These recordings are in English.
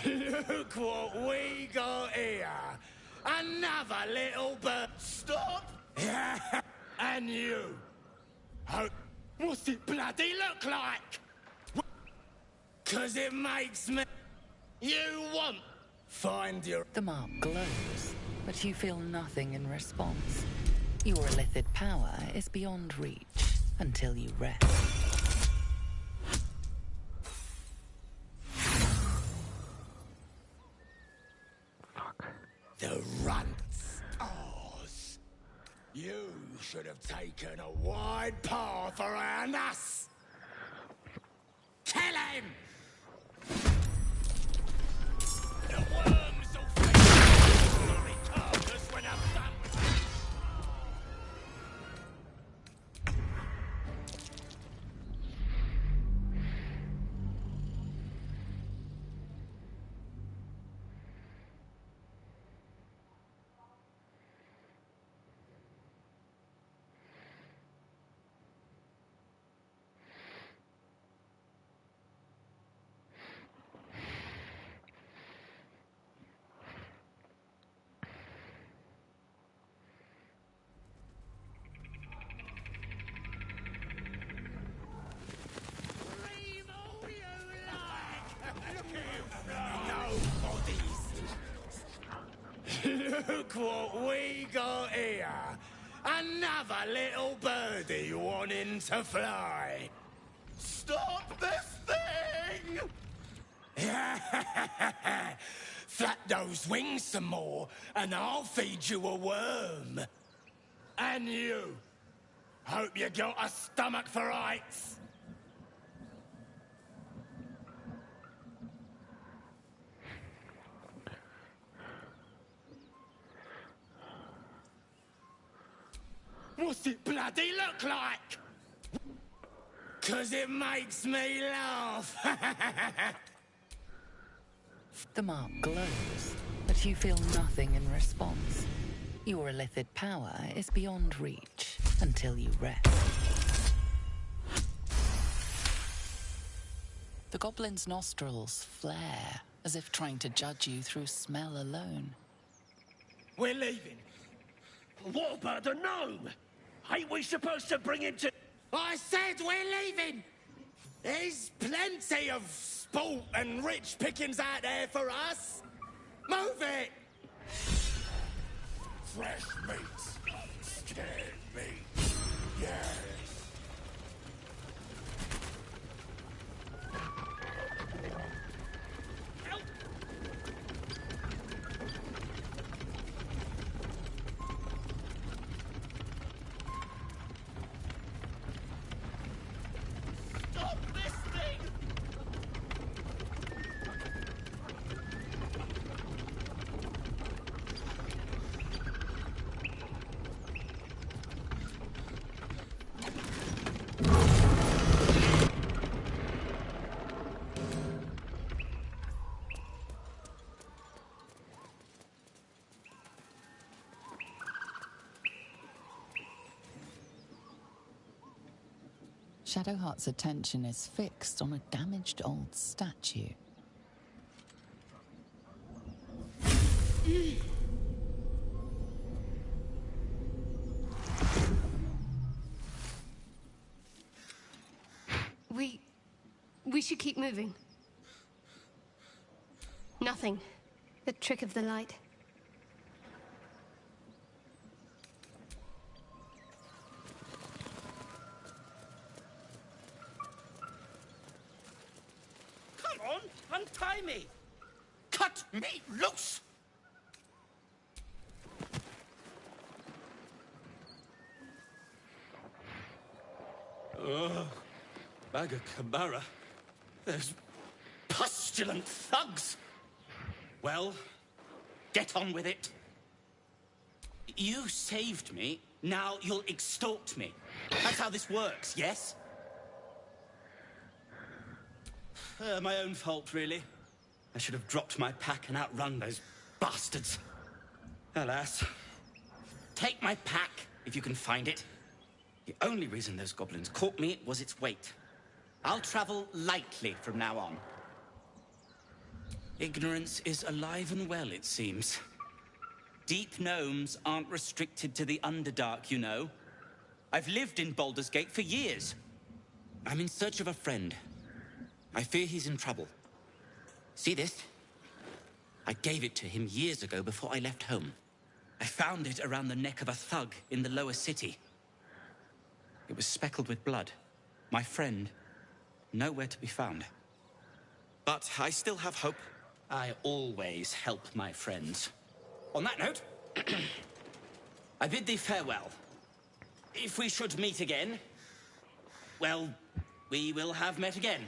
Look what we got here. Another little bird. Stop! And you. Oh, what's it bloody look like? 'Cause it makes me... You want... Find your... The mark glows, but you feel nothing in response. Your illithid power is beyond reach until you rest. The runt stars. You should have taken a wide path around us. Kill him! The worms will face the glory carcass when I'm done with it. Look what we got here. Another little birdie wanting to fly. Stop this thing! Flap those wings some more, and I'll feed you a worm. And you. Hope you got a stomach for rights. What's it bloody look like? 'Cause it makes me laugh. The mark glows, but you feel nothing in response. Your illithid power is beyond reach until you rest. The goblin's nostrils flare, as if trying to judge you through smell alone. We're leaving. What about the gnome? Ain't we supposed to bring him to... I said we're leaving! There's plenty of sport and rich pickings out there for us. Move it! Fresh meat. Scared meat. Yes. Shadowheart's attention is fixed on a damaged old statue. We should keep moving. Nothing. The trick of the light. Come on, untie me! Cut me loose! Ugh. Bag of Camara. There's pustulant thugs. Well, get on with it. You saved me, now you'll extort me. That's how this works, yes? My own fault, really. I should have dropped my pack and outrun those bastards. Alas. Take my pack, if you can find it. The only reason those goblins caught me was its weight. I'll travel lightly from now on. Ignorance is alive and well, it seems. Deep gnomes aren't restricted to the Underdark, you know. I've lived in Baldur's Gate for years. I'm in search of a friend. I fear he's in trouble. See this? I gave it to him years ago before I left home. I found it around the neck of a thug in the lower city. It was speckled with blood. My friend, nowhere to be found. But I still have hope. I always help my friends. On that note, I bid thee farewell. If we should meet again, well, we will have met again.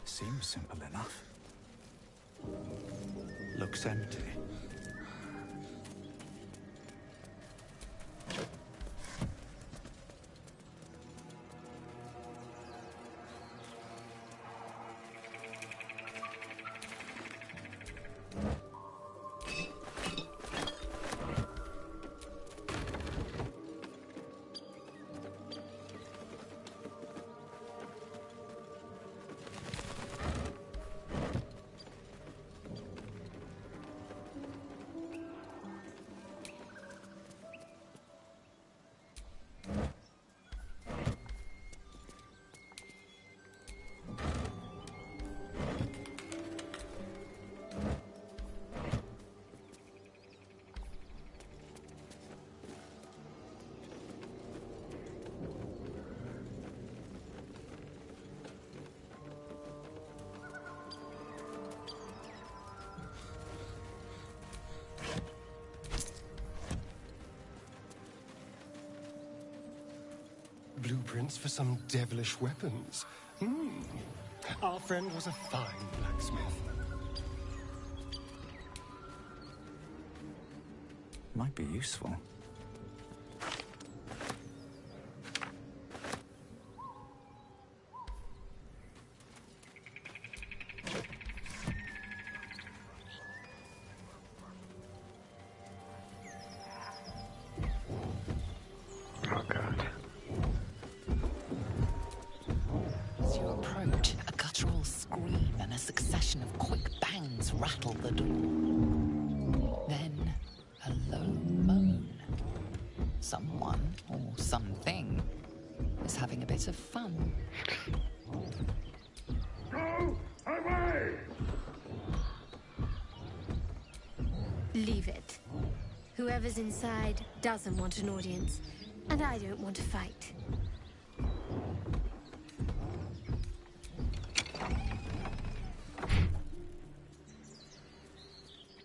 Seems simple enough. Looks empty. Blueprints for some devilish weapons. Our friend was a fine blacksmith. Might be useful. rattle the door. Then a low moan. Someone, or something, is having a bit of fun. Go away! Leave it. Whoever's inside doesn't want an audience, and I don't want to fight.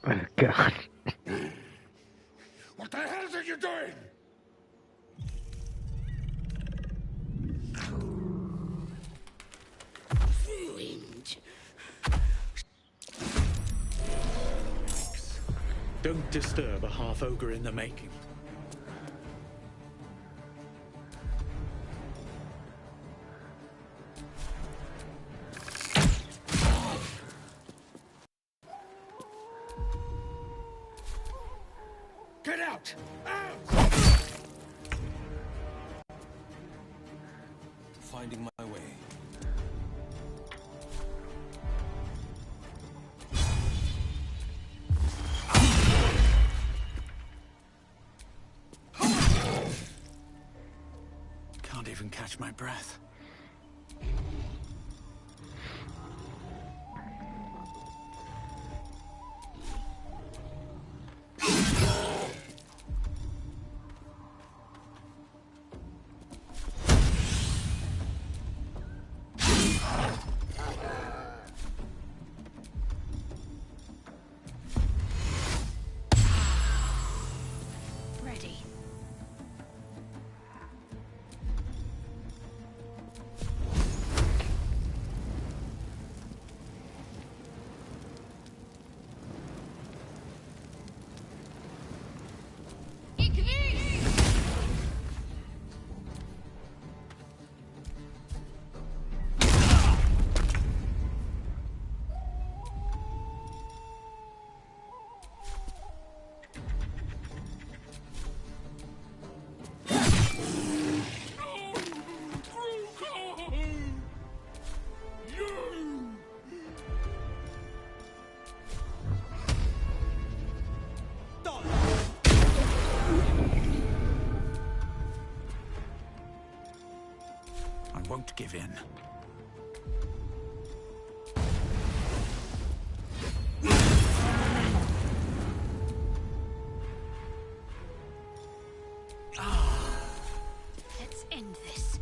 Oh, God. What the hell are you doing? Ruined. Don't disturb a half-ogre in the making. Get out! Out! Finding my way. Can't even catch my breath. Ready. I won't give in. Let's end this.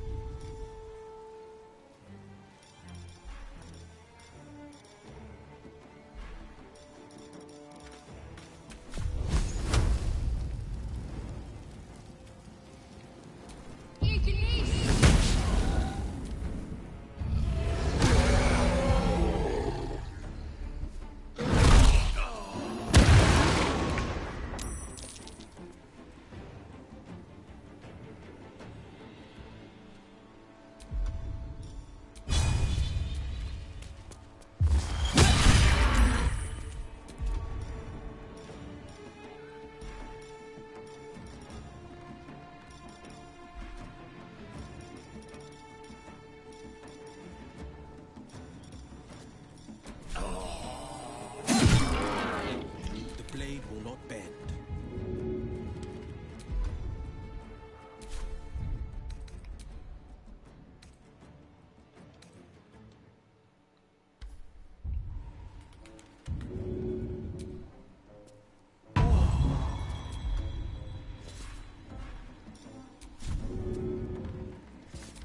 The blade will not bend.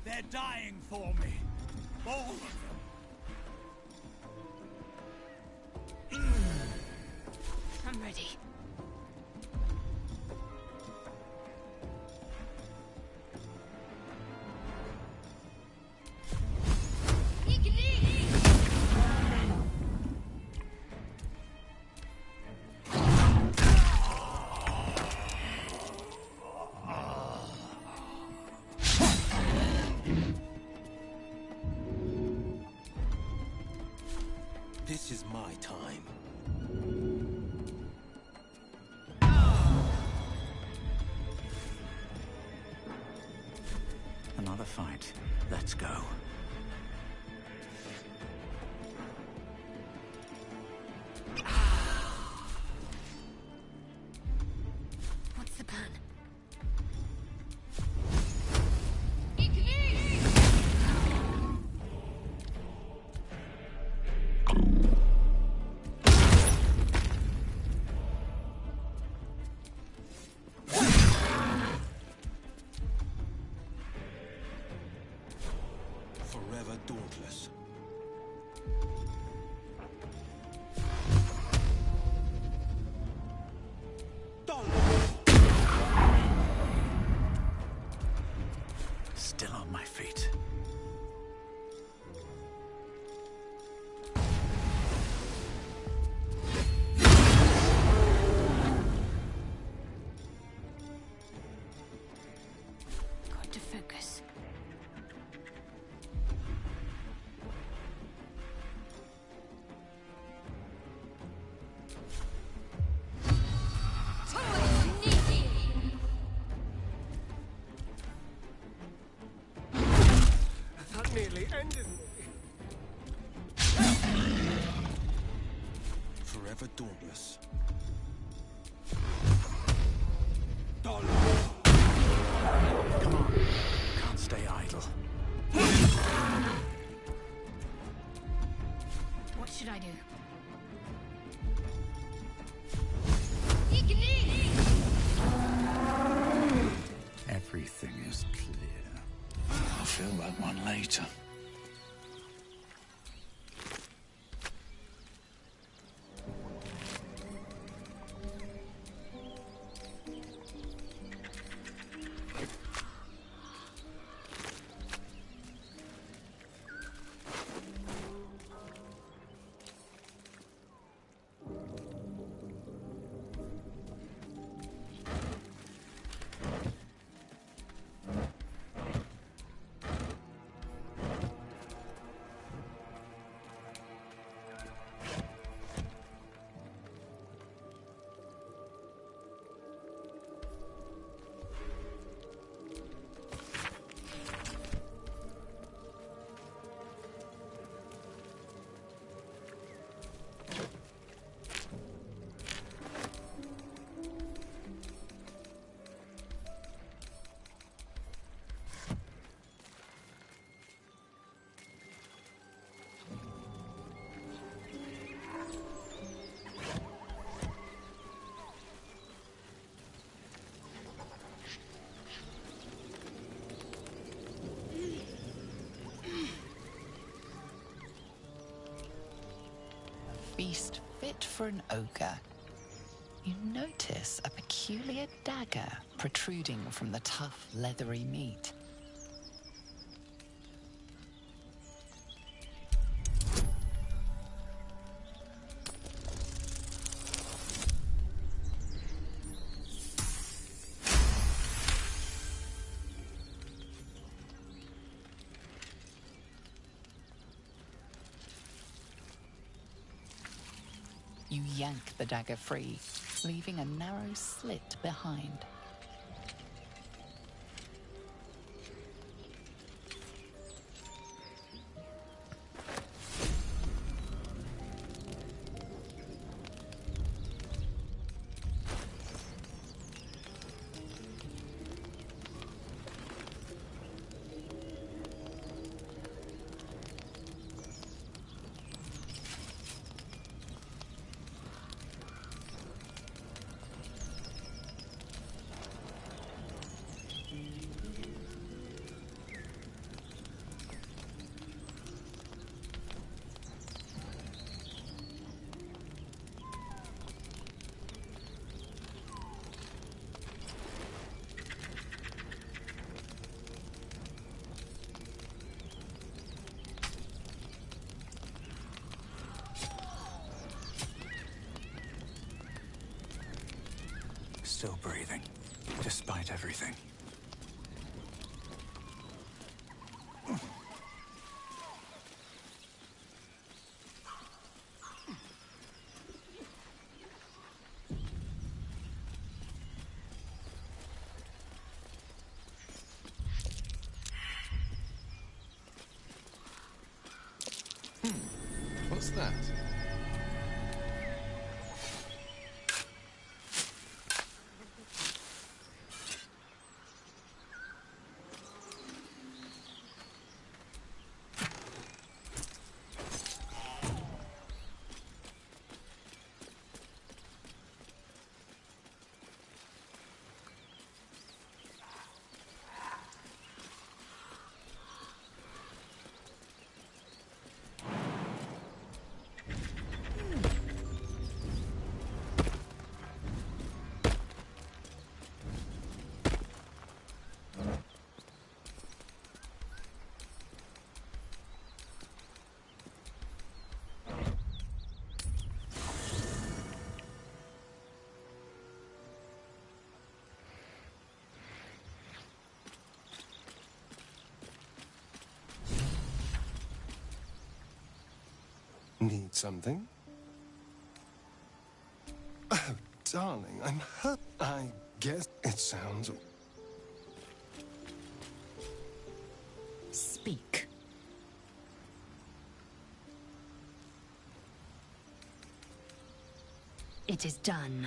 They're dying for me. All of them. I'm ready. This is my time. Another fight. Let's go. Forever dauntless. Still on my feet. Got to focus. That nearly ended me. Forever dauntless. Come on. Can't stay idle. What should I do? Everything is clear. I'll feel that one later. Feast fit for an ogre. You notice a peculiar dagger protruding from the tough, leathery meat. You yank the dagger free, leaving a narrow slit behind. Still breathing, despite everything. What's that? Need something? Oh, darling, I'm hurt. I guess it sounds... Speak. It is done.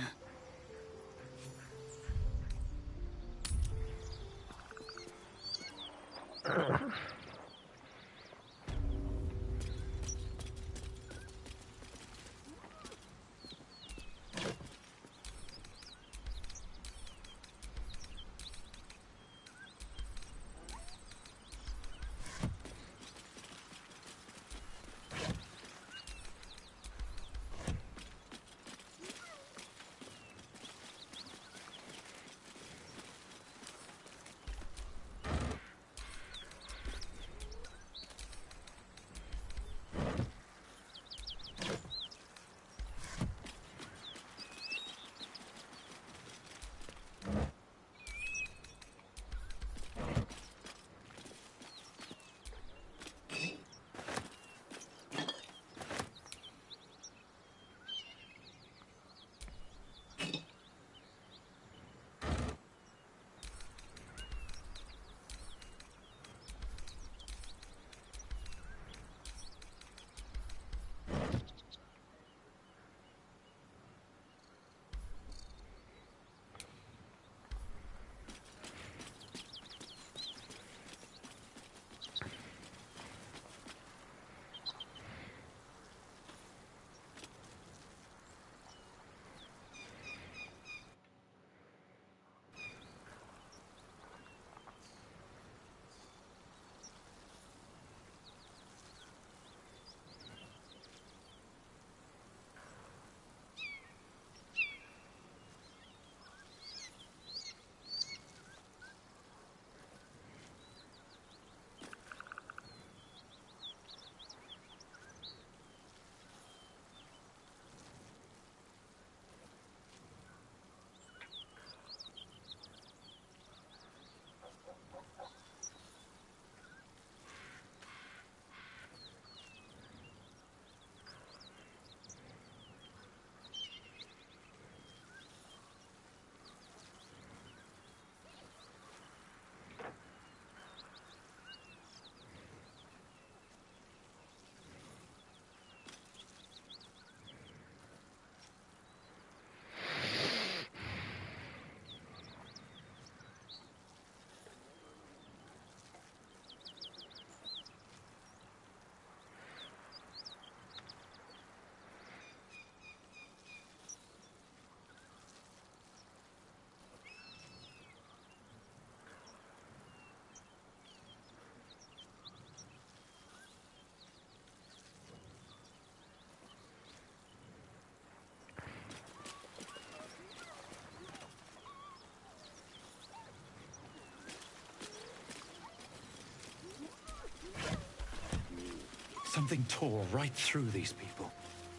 Something tore right through these people.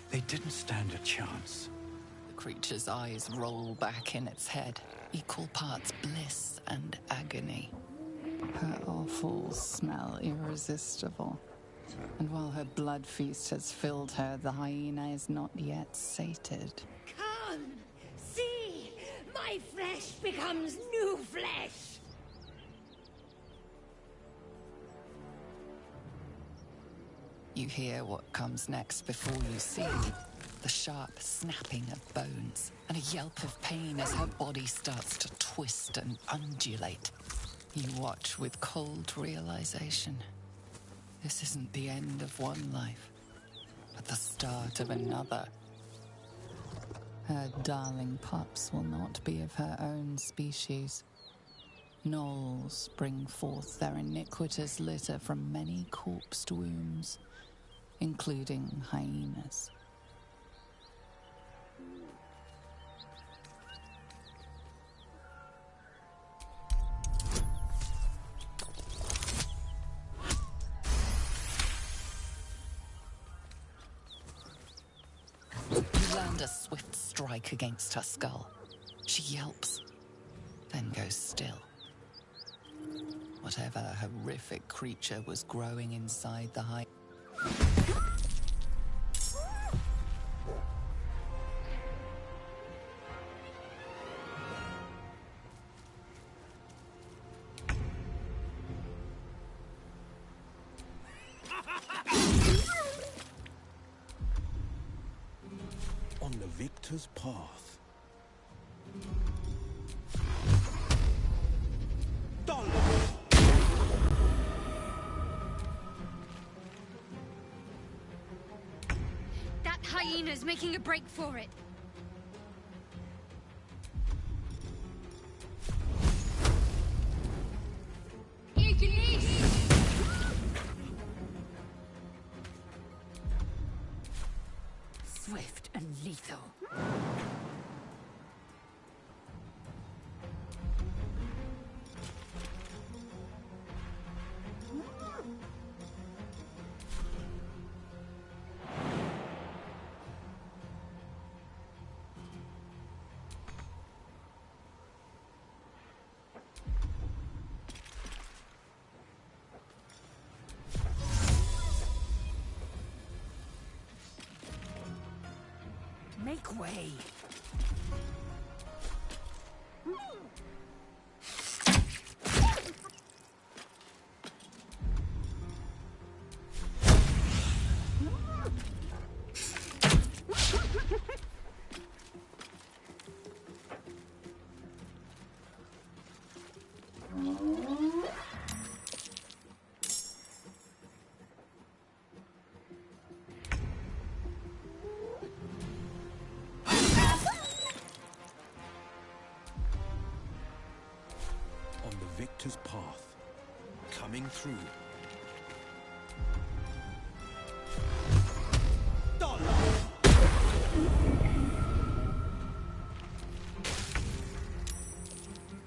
They didn't stand a chance. The creature's eyes roll back in its head, equal parts bliss and agony. Her offals smell irresistible. And while her blood feast has filled her, the hyena is not yet sated. Come! See! My flesh becomes new flesh! You hear what comes next before you see the sharp snapping of bones and a yelp of pain as her body starts to twist and undulate. You watch with cold realization. This isn't the end of one life, but the start of another. Her darling pups will not be of her own species. Gnolls bring forth their iniquitous litter from many corpsed wombs, including hyenas. You land a swift strike against her skull. She yelps, then goes still. Whatever horrific creature was growing inside the hyena victor's path. That hyena's making a break for it. Swift and lethal. Make way. Victor's path, coming through.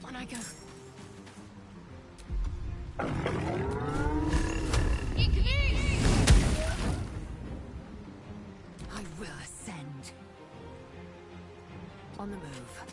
On I go. I will ascend. On the move.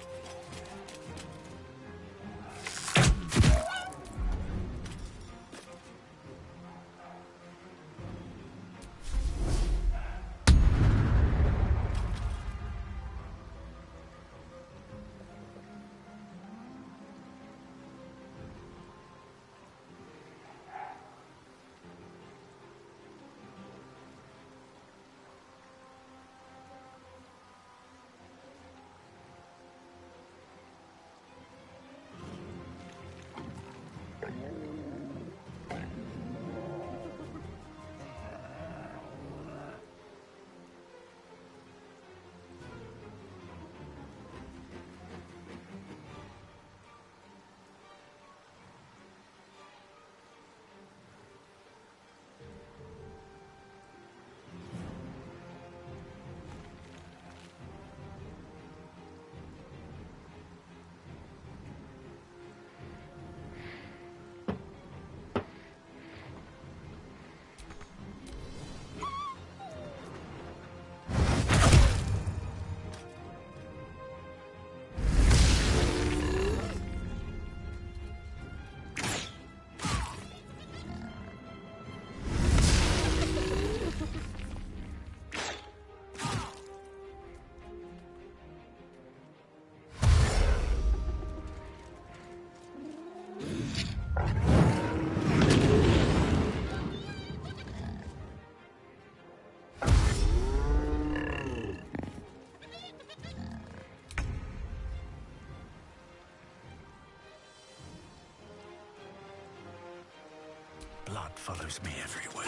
Blood follows me everywhere.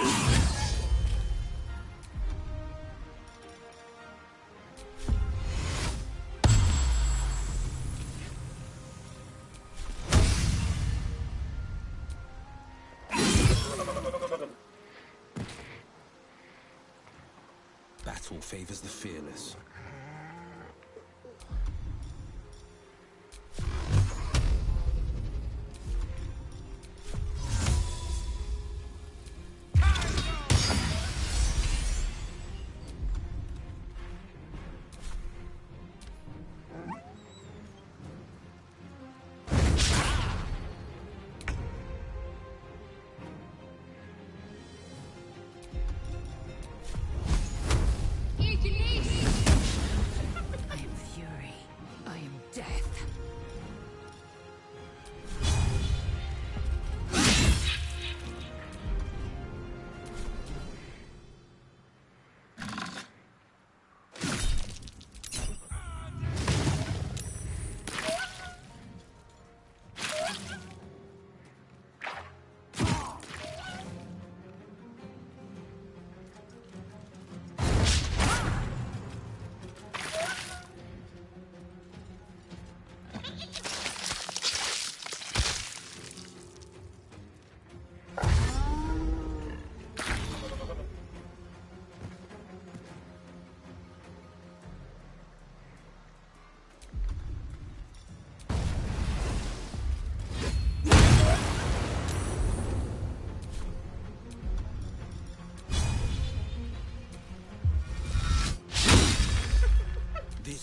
Battle favors the fearless.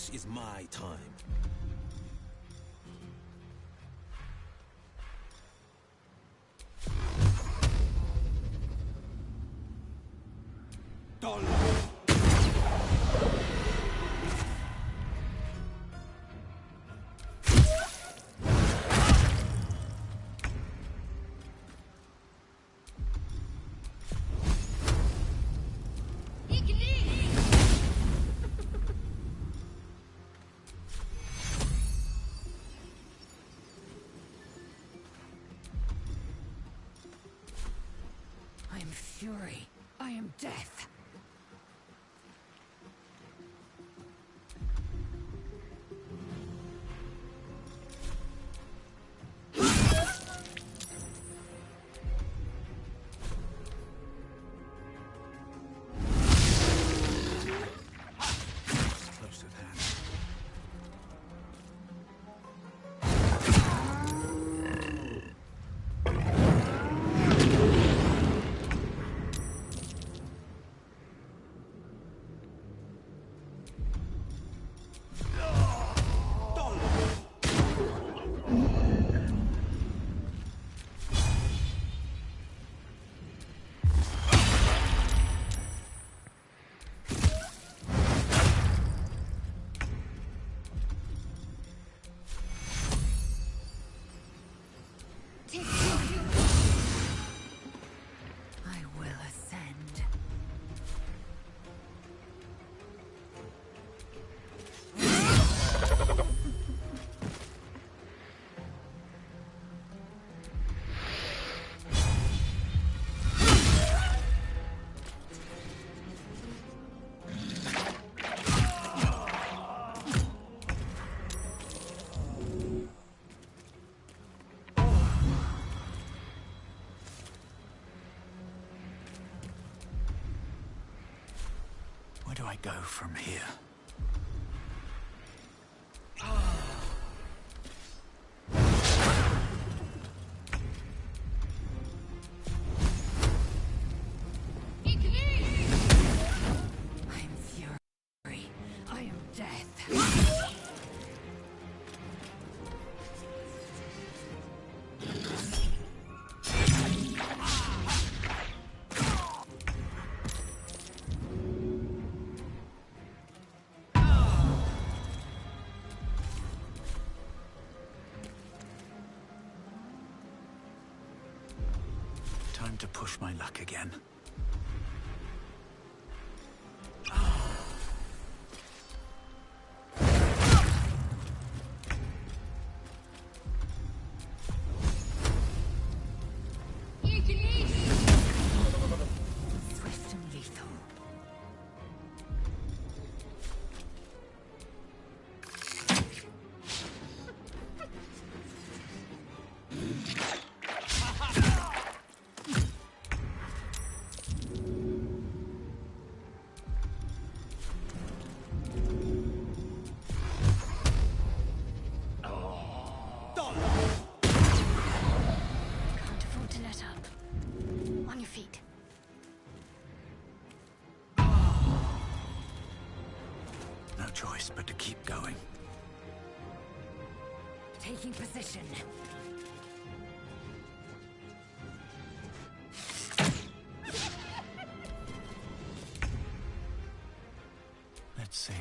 This is my time. I am fury. I am death. Close at hand. I will ascend. Where do I go from here? I am fury. I am death. Time to push my luck again. Swift and lethal. Can't afford to let up. On your feet. No choice but to keep going. Taking position. Let's see.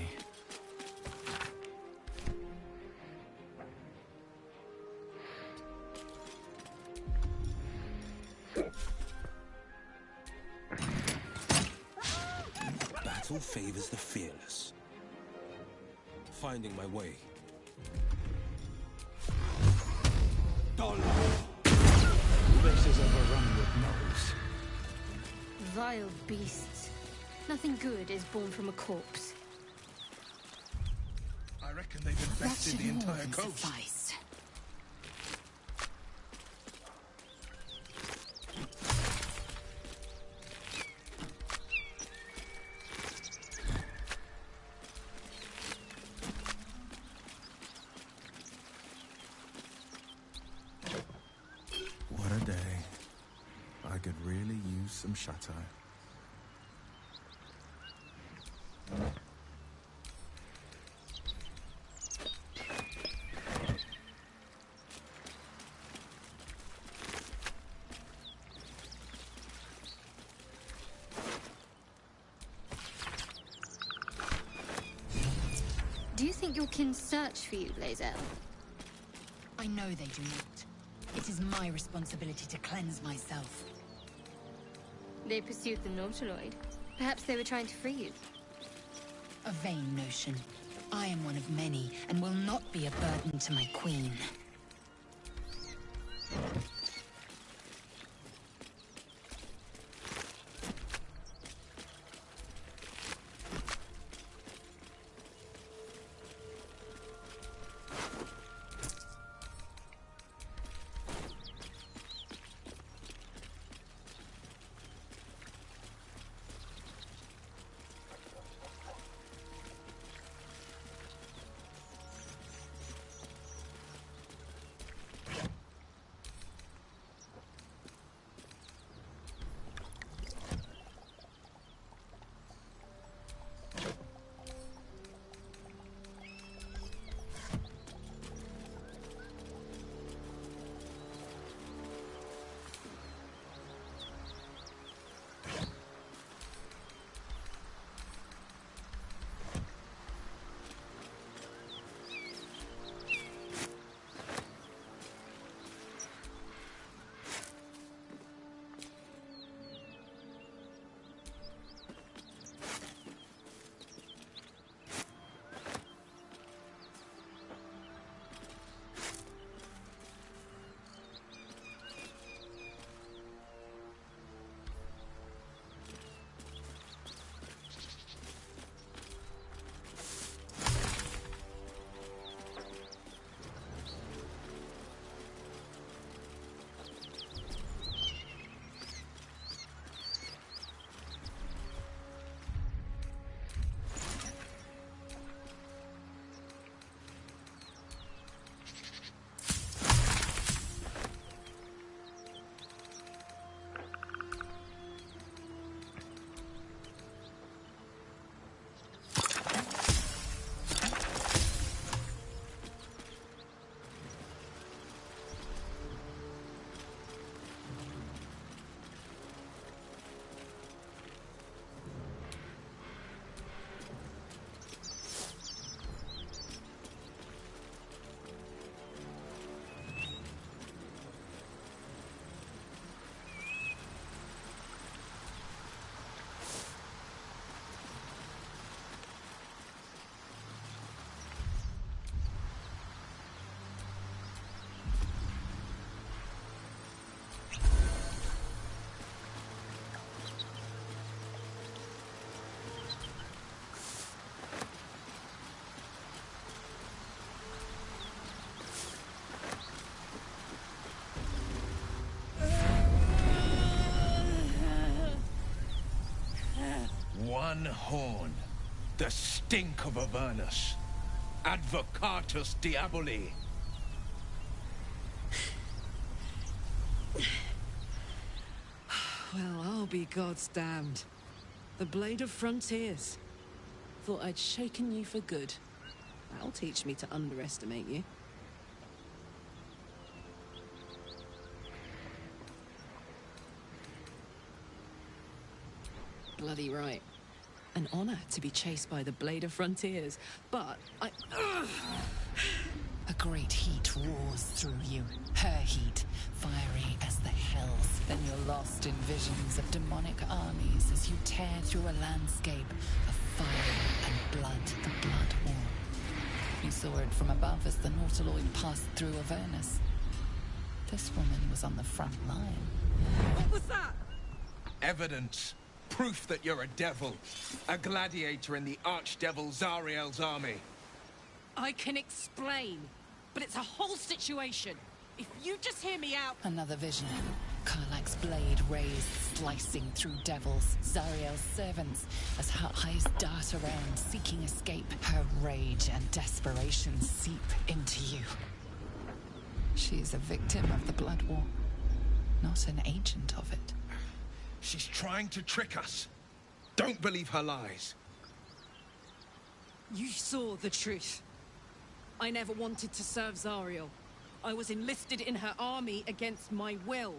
Battle favors the fearless. Finding my way. This is overrun with gnolls. Vile beasts. Nothing good is born from a corpse. I reckon they've That infested should the more entire than coast. suffice. What a day. I could really use some shadow. think your kin search for you, Blazel? I know they do not. It is my responsibility to cleanse myself. They pursued the Nautiloid. Perhaps they were trying to free you. A vain notion. I am one of many, and will not be a burden to my queen. One horn. The stink of Avernus. Advocatus Diaboli. Well, I'll be God's damned. The Blade of Frontiers. Thought I'd shaken you for good. That'll teach me to underestimate you. Bloody right. An honor to be chased by the Blade of Frontiers, but A great heat roars through you. Her heat, fiery as the hells. Then you're lost in visions of demonic armies as you tear through a landscape of fire and blood, the Blood War. You saw it from above as the Nautiloid passed through Avernus. This woman was on the front line. what was that? Evidence. Proof that you're a devil. A gladiator in the archdevil Zariel's army. I can explain, but it's a whole situation. If you just hear me out... Another vision. Karlach's blade raised, slicing through devils, Zariel's servants, as her eyes dart around, seeking escape. Her rage and desperation seep into you. She's a victim of the Blood War, not an agent of it. She's trying to trick us. Don't believe her lies. You saw the truth. I never wanted to serve Zariel. I was enlisted in her army against my will.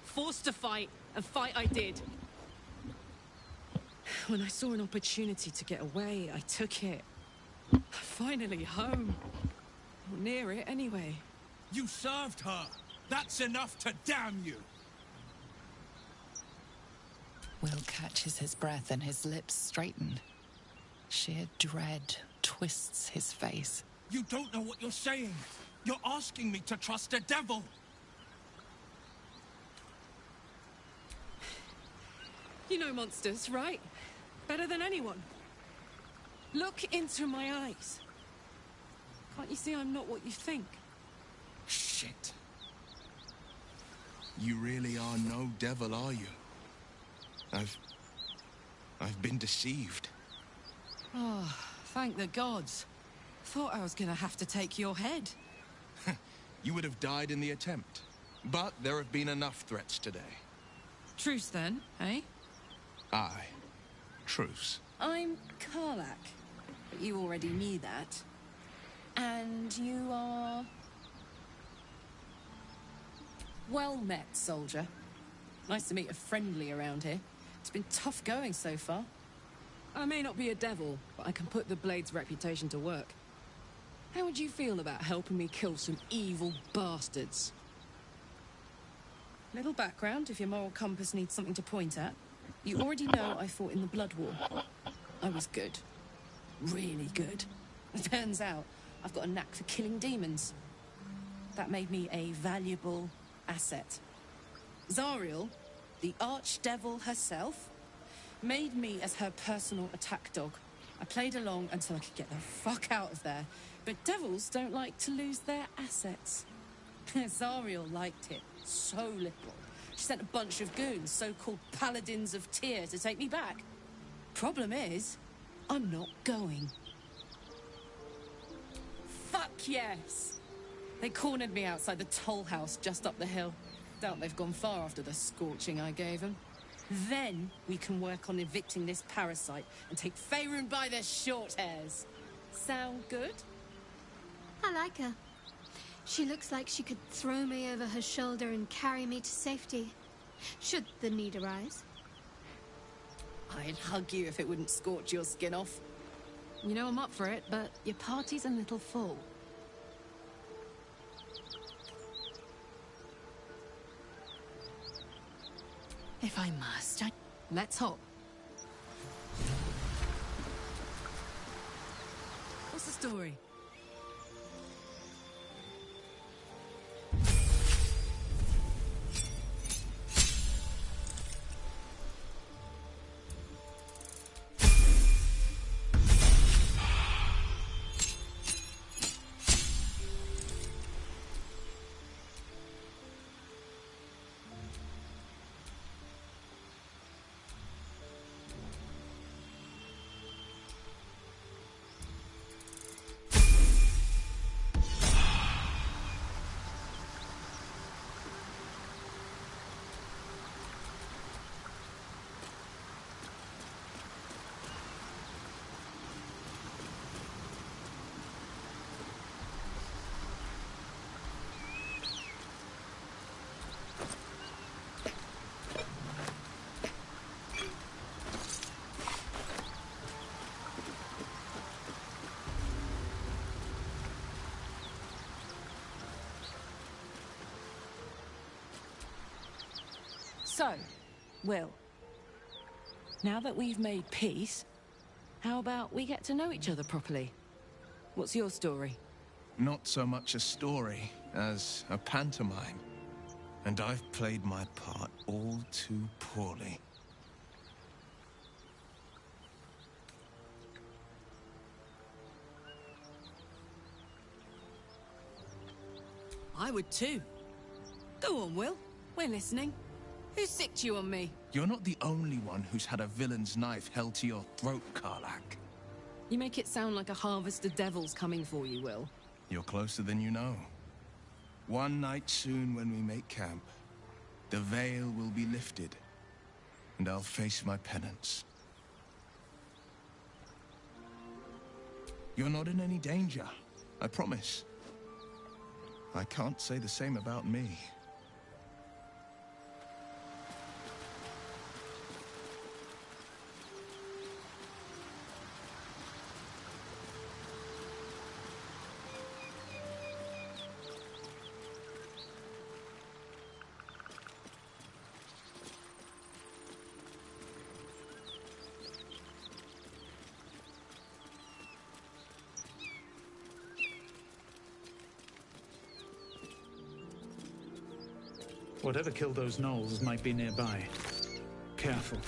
Forced to fight, and fight I did. When I saw an opportunity to get away, I took it. Finally home. Or near it, anyway. You served her. That's enough to damn you. Will catches his breath and his lips straighten. Sheer dread twists his face. You don't know what you're saying. You're asking me to trust a devil. You know monsters, right? Better than anyone. Look into my eyes. Can't you see I'm not what you think? Shit. You really are no devil, are you? I've been deceived. Oh, thank the gods. Thought I was gonna have to take your head. You would have died in the attempt. But there have been enough threats today. Truce then, eh? Aye. Truce. I'm Karlak, but you already knew that. And you are... Well met, soldier. Nice to meet a friendly around here. It's been tough going so far. I may not be a devil, but I can put the Blade's reputation to work. How would you feel about helping me kill some evil bastards? Little background, if your moral compass needs something to point at. You already know I fought in the Blood War. I was good. Really good. It turns out I've got a knack for killing demons. That made me a valuable asset. Zariel, the archdevil herself, made me as her personal attack dog. I played along until I could get the fuck out of there. But devils don't like to lose their assets. Zariel liked it so little. She sent a bunch of goons, so-called paladins of Tyr, to take me back. Problem is, I'm not going. Fuck yes! They cornered me outside the toll house just up the hill. Doubt they've gone far after the scorching I gave them. Then we can work on evicting this parasite and take Faerun by the short hairs. Sound good? I like her. She looks like she could throw me over her shoulder and carry me to safety, should the need arise. I'd hug you if it wouldn't scorch your skin off. You know I'm up for it, but your party's a little full. If I must, Let's hop. What's the story? So, Will, now that we've made peace, how about we get to know each other properly? What's your story? Not so much a story as a pantomime. And I've played my part all too poorly. I would too. Go on, Will. We're listening. Who sicked you on me? You're not the only one who's had a villain's knife held to your throat, Karlak. You make it sound like a harvest of devils coming for you, Will. You're closer than you know. One night soon when we make camp, the veil will be lifted, and I'll face my penance. You're not in any danger, I promise. I can't say the same about me. Whatever killed those gnolls might be nearby. Careful.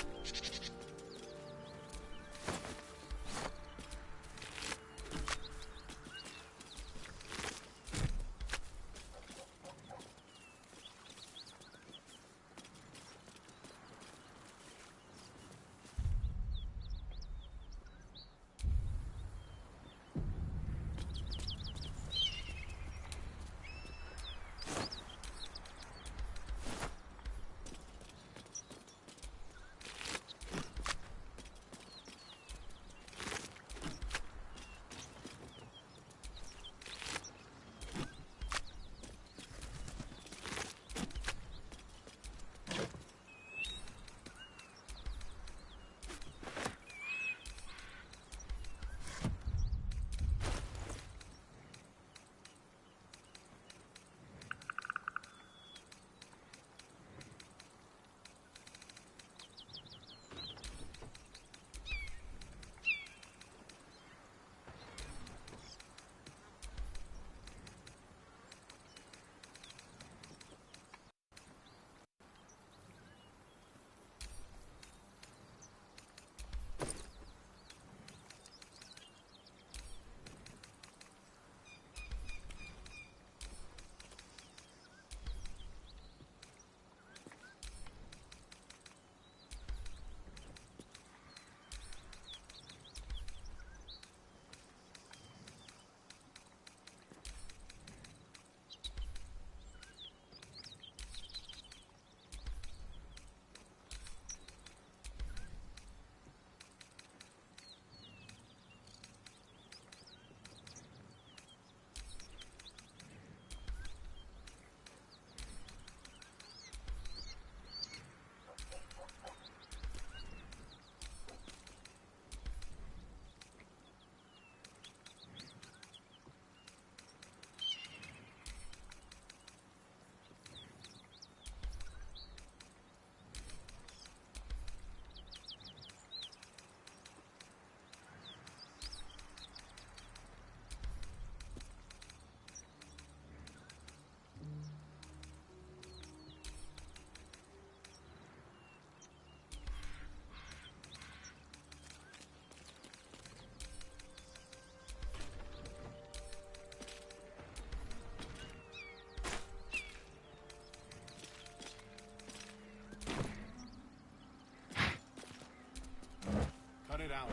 Cut it out.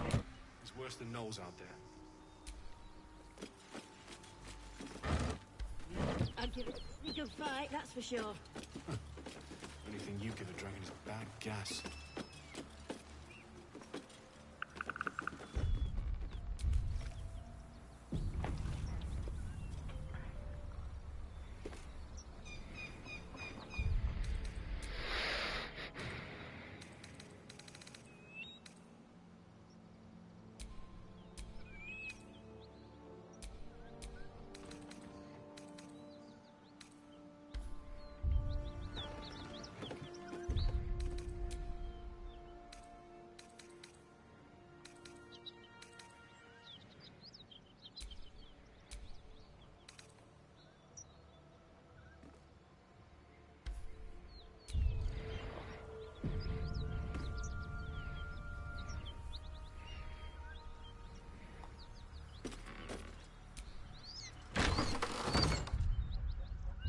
It's worse than gnolls out there. I'd give it a good fight, that's for sure. Anything you give a dragon is bad gas.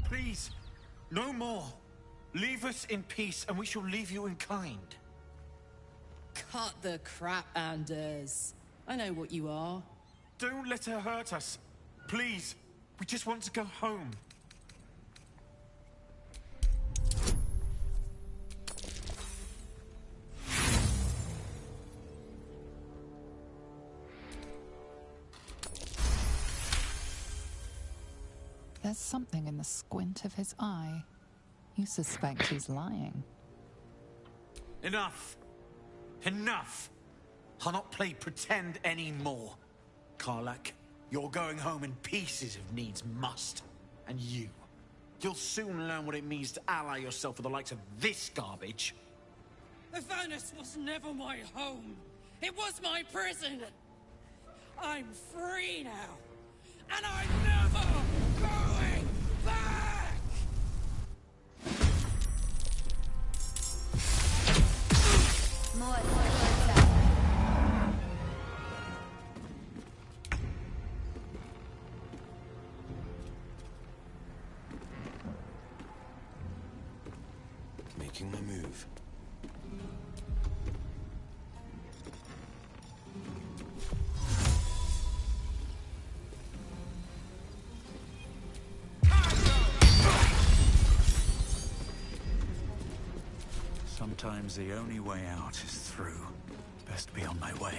Please, no more. Leave us in peace, and we shall leave you in kind. Cut the crap, Anders. I know what you are. Don't let her hurt us. Please, we just want to go home. There's something in the squint of his eye. You suspect he's lying. Enough. Enough. I'll not play pretend anymore. Karlach, you're going home in pieces if needs must. And you'll soon learn what it means to ally yourself with the likes of this garbage. Avernus was never my home. It was my prison. I'm free now. And I'm never going back! move. Sometimes the only way out is through. Best be on my way.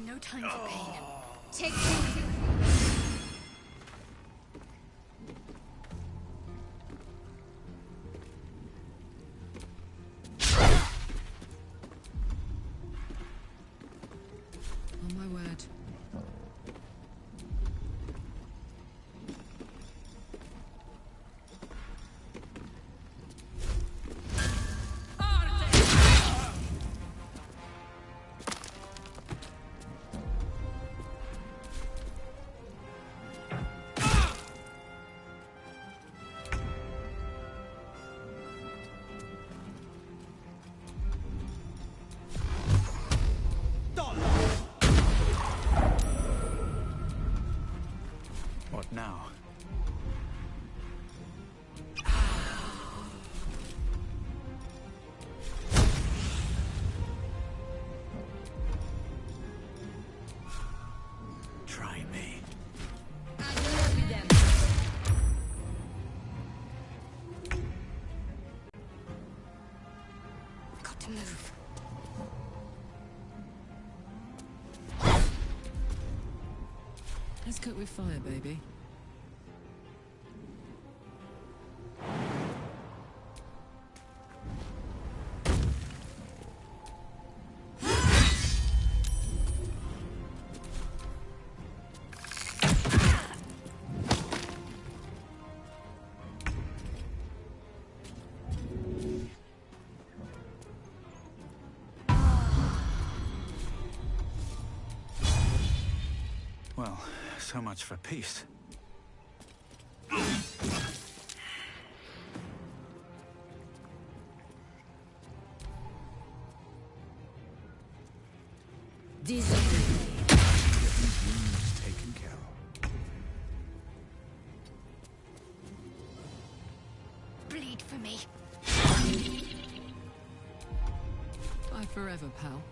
No time for pain. Take it. On my word. What now? Try me. Got to move. Let's cook with fire, baby. Well, so much for peace. Taken care of. Bleed for me. Bye forever, pal.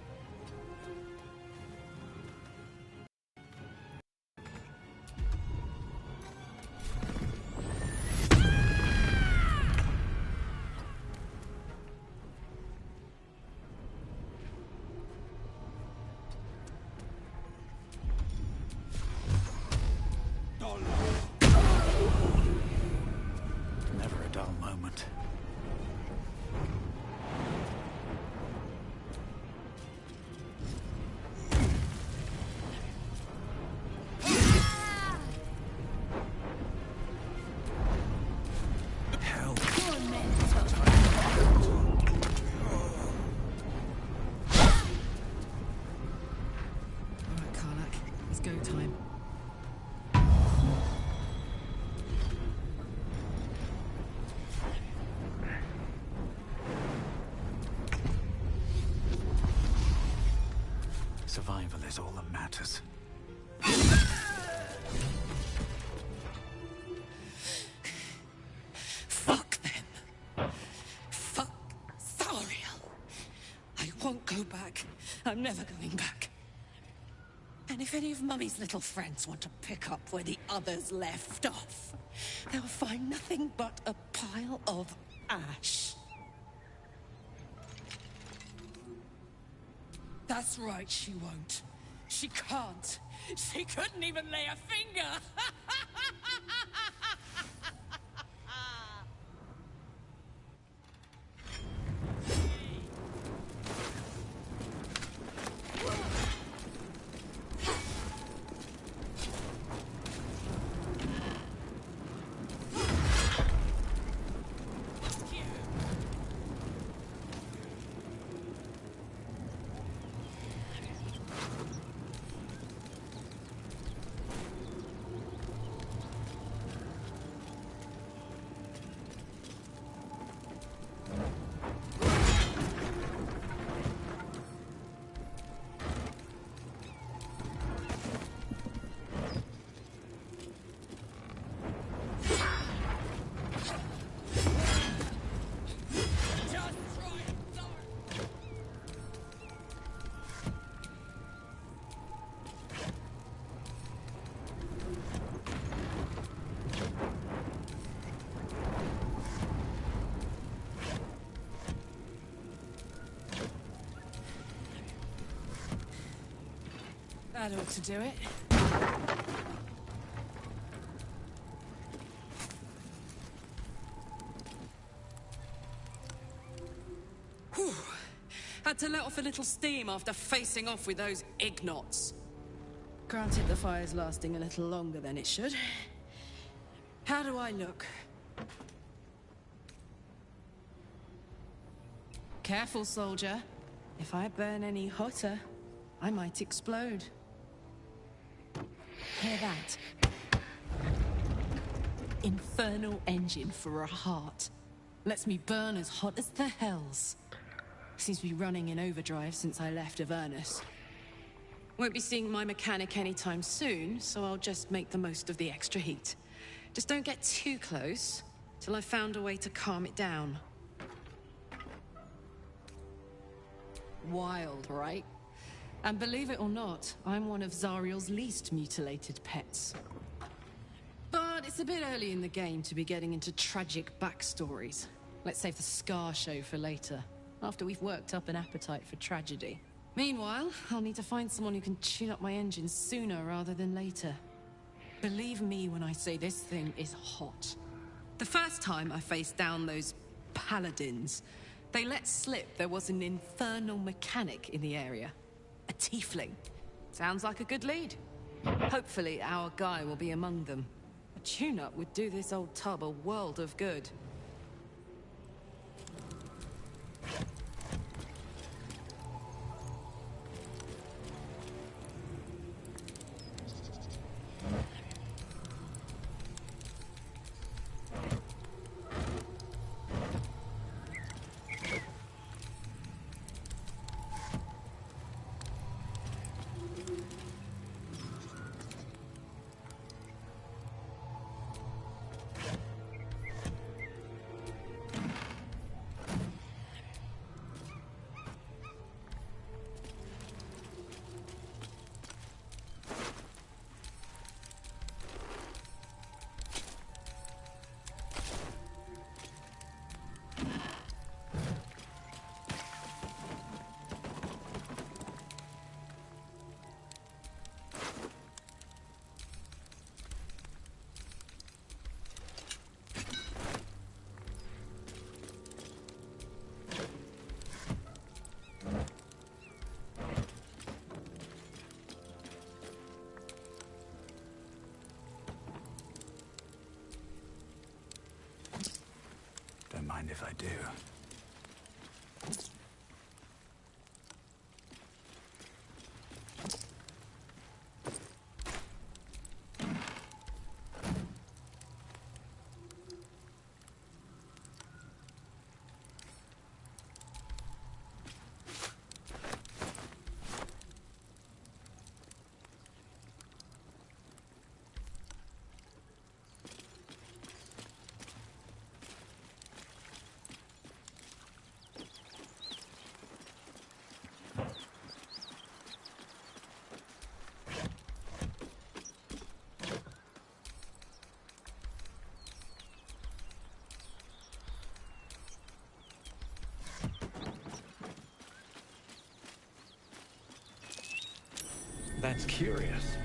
Never a dull moment. Alright, Karlak. It's go time. Survival is all that matters. Fuck them. Fuck Thariel. I won't go back. I'm never going back. And if any of Mummy's little friends want to pick up where the others left off, they'll find nothing but a pile of ash. That's right, she won't. She can't. She couldn't even lay a finger. That ought to do it. Whew. Had to let off a little steam after facing off with those ignots. Granted, the fire's lasting a little longer than it should. How do I look? Careful, soldier. If I burn any hotter, I might explode. Hear that? Infernal engine for a heart. Lets me burn as hot as the hells. Seems to be running in overdrive since I left Avernus. Won't be seeing my mechanic anytime soon, so I'll just make the most of the extra heat. Just don't get too close, till I've found a way to calm it down. Wild, right? And believe it or not, I'm one of Zariel's least mutilated pets. But it's a bit early in the game to be getting into tragic backstories. Let's save the Scar show for later, after we've worked up an appetite for tragedy. Meanwhile, I'll need to find someone who can tune up my engine sooner rather than later. Believe me when I say this thing is hot. The first time I faced down those paladins, they let slip there was an infernal mechanic in the area. A tiefling. Sounds like a good lead. Hopefully our guy will be among them. A tune-up would do this old tub a world of good. Don't mind if I do. That's curious.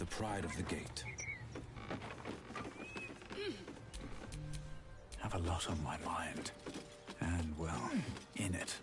the pride of the gate. Have a lot on my mind. And, well, in it.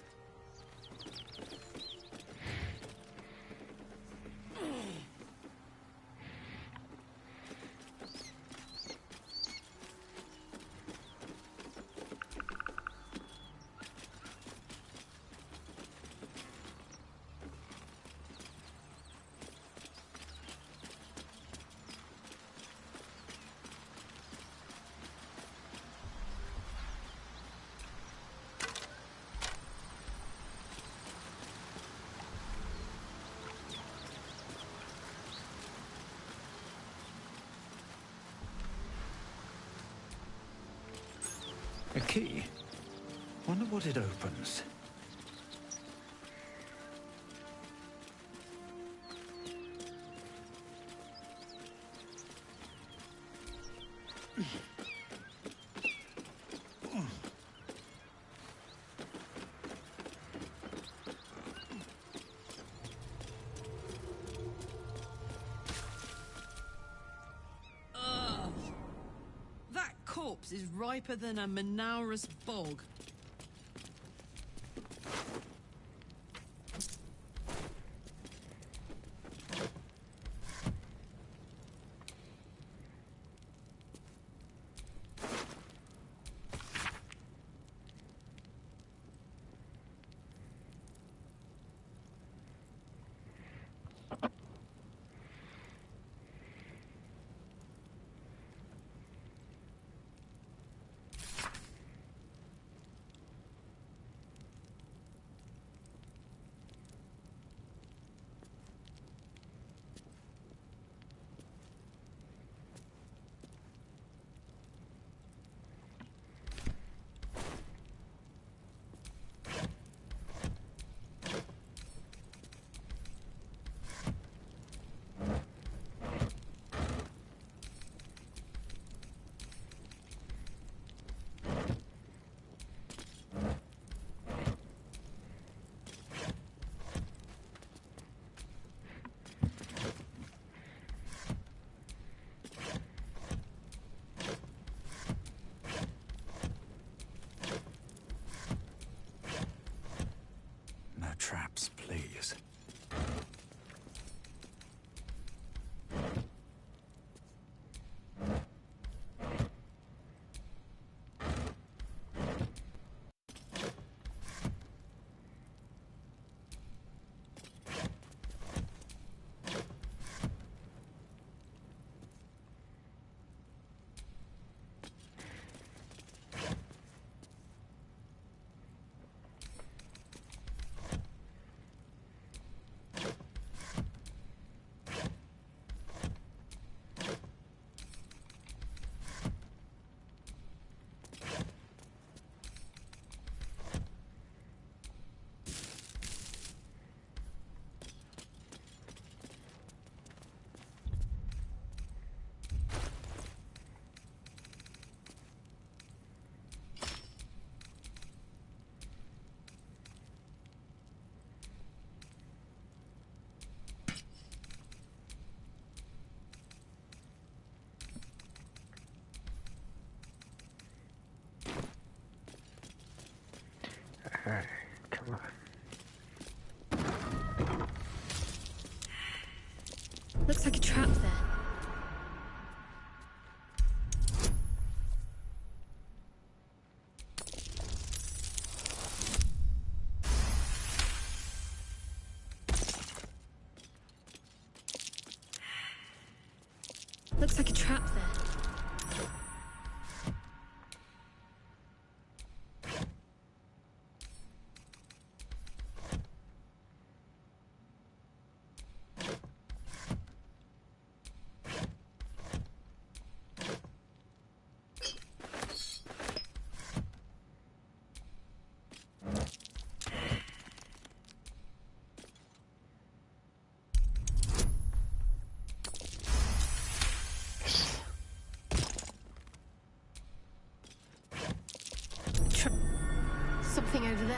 A key? Wonder what it opens. That corpse is riper than a Manaurus bog. No traps, please. Alright, come on. Looks like a trap there. Looks like a trap there. Something over there.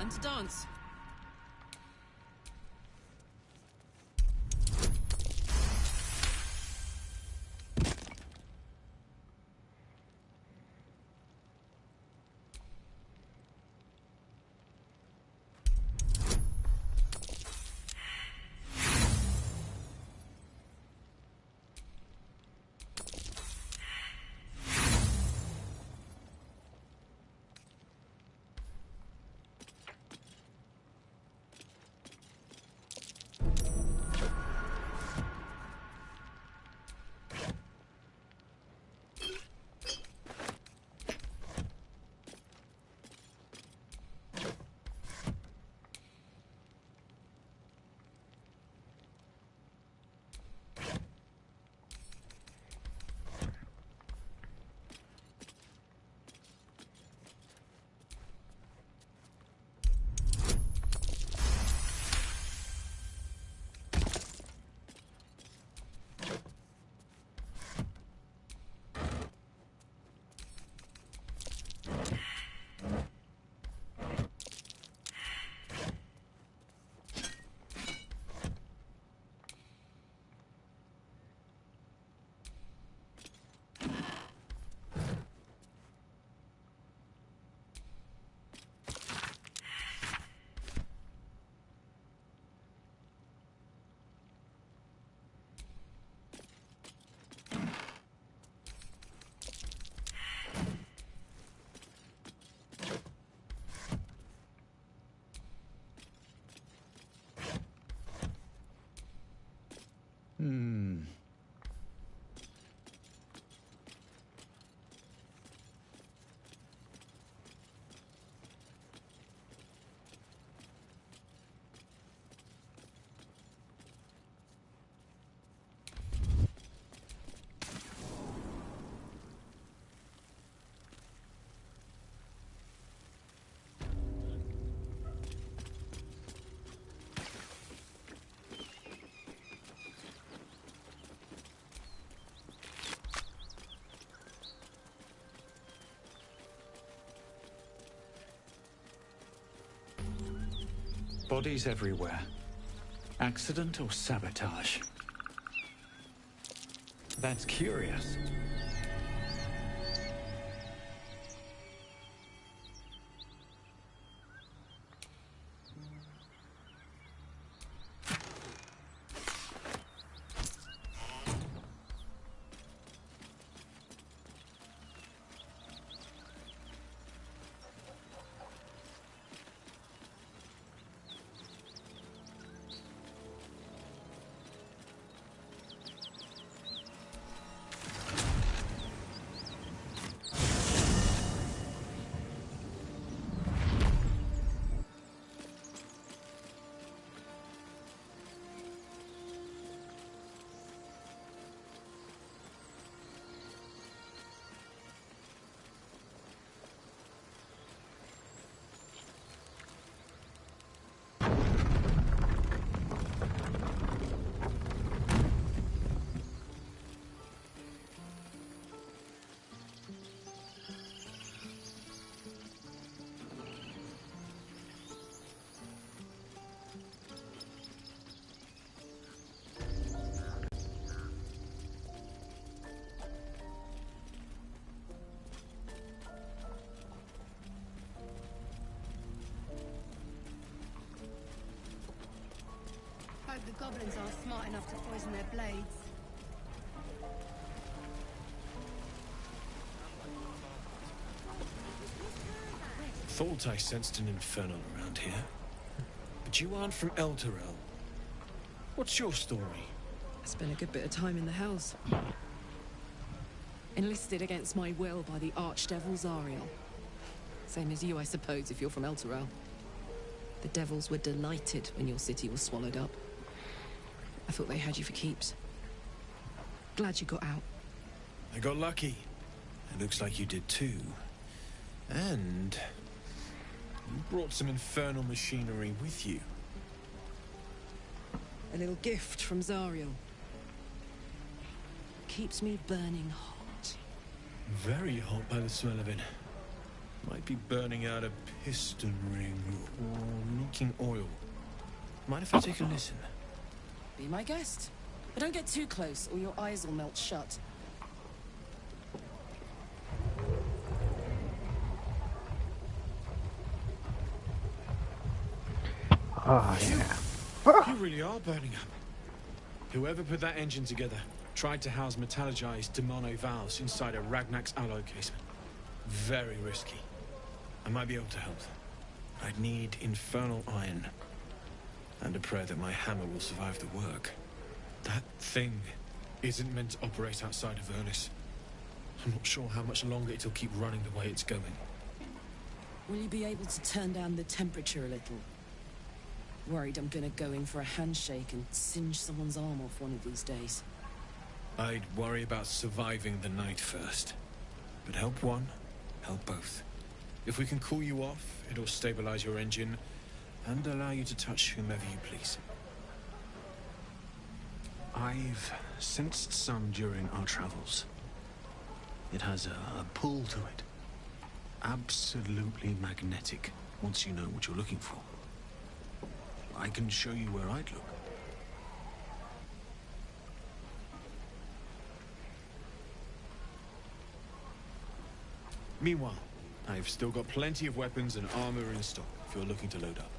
Time to dance. Bodies everywhere. Accident or sabotage? That's curious. Hope the goblins aren't smart enough to poison their blades. Thought I sensed an infernal around here. But you aren't from Elturel. What's your story? Spent a good bit of time in the Hells. Enlisted against my will by the Archdevil Zariel. Same as you, I suppose, if you're from Elturel. The devils were delighted when your city was swallowed up. I thought they had you for keeps. Glad you got out. I got lucky. It looks like you did too. And you brought some infernal machinery with you. A little gift from Zariel. Keeps me burning hot. Very hot by the smell of it. Might be burning out a piston ring or leaking oil. Mind if I take a listen? Be my guest. But don't get too close, or your eyes will melt shut. Oh, yeah. You really are burning up. Whoever put that engine together tried to house metallogized demono valves inside a Ragnak's alloy casement. Very risky. I might be able to help. I'd need infernal iron. And a prayer that my hammer will survive the work. That thing isn't meant to operate outside of Ernest. I'm not sure how much longer it'll keep running the way it's going. Will you be able to turn down the temperature a little? Worried I'm gonna go in for a handshake and singe someone's arm off one of these days. I'd worry about surviving the night first. But help one, help both. If we can cool you off, it'll stabilize your engine and allow you to touch whomever you please. I've sensed some during our travels. It has a pull to it. Absolutely magnetic, once you know what you're looking for. I can show you where I'd look. Meanwhile, I've still got plenty of weapons and armor in stock if you're looking to load up.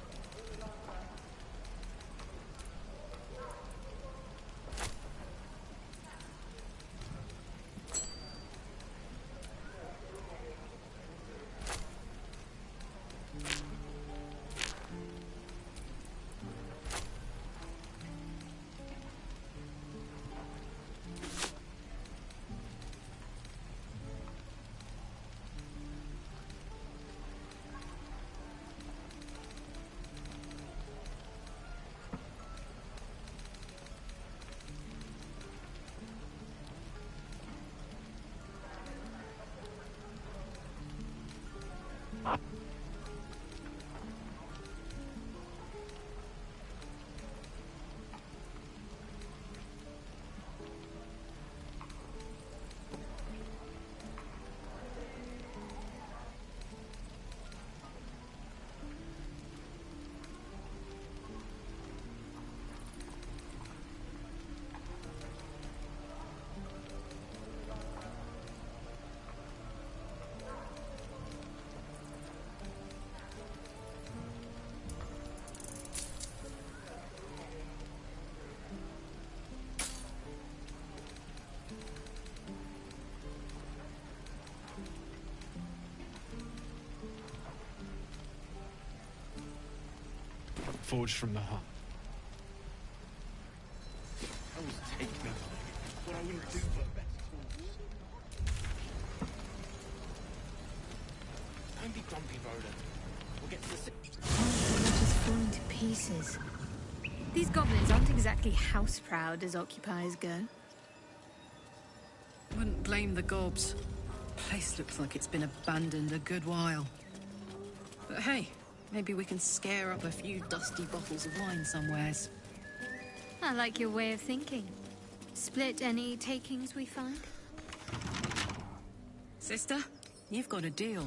Forged from the heart. I was taking what I wouldn't do for a better cause. Don't be grumpy, Rhoda. We'll get to the Just falling to pieces. These goblins aren't exactly house-proud as occupiers go. Wouldn't blame the gobs. Place looks like it's been abandoned a good while. But hey, maybe we can scare up a few dusty bottles of wine somewheres. I like your way of thinking. Split any takings we find? Sister, you've got a deal.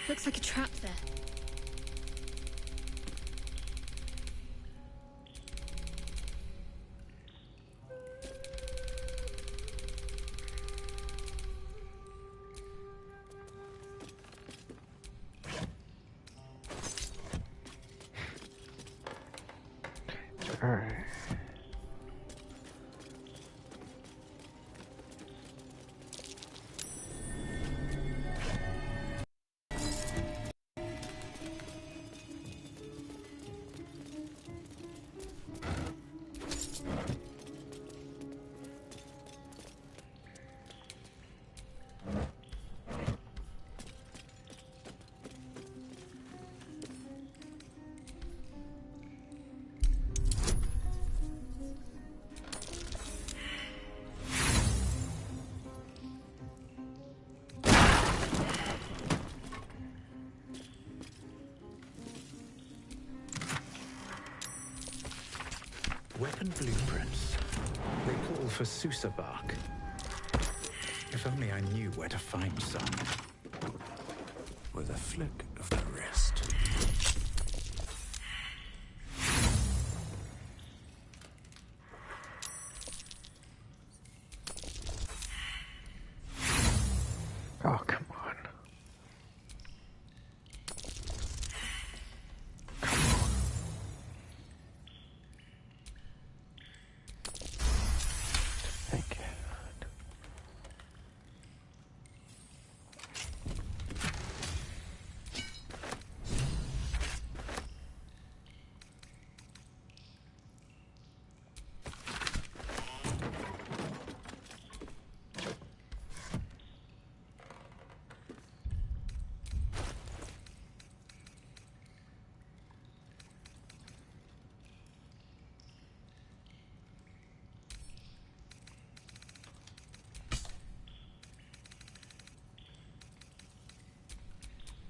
Looks like a trap there. Alright. Weapon blueprints. They call for Susa bark. If only I knew where to find some. With a flick of the wrist. Oh, come on. Thank you.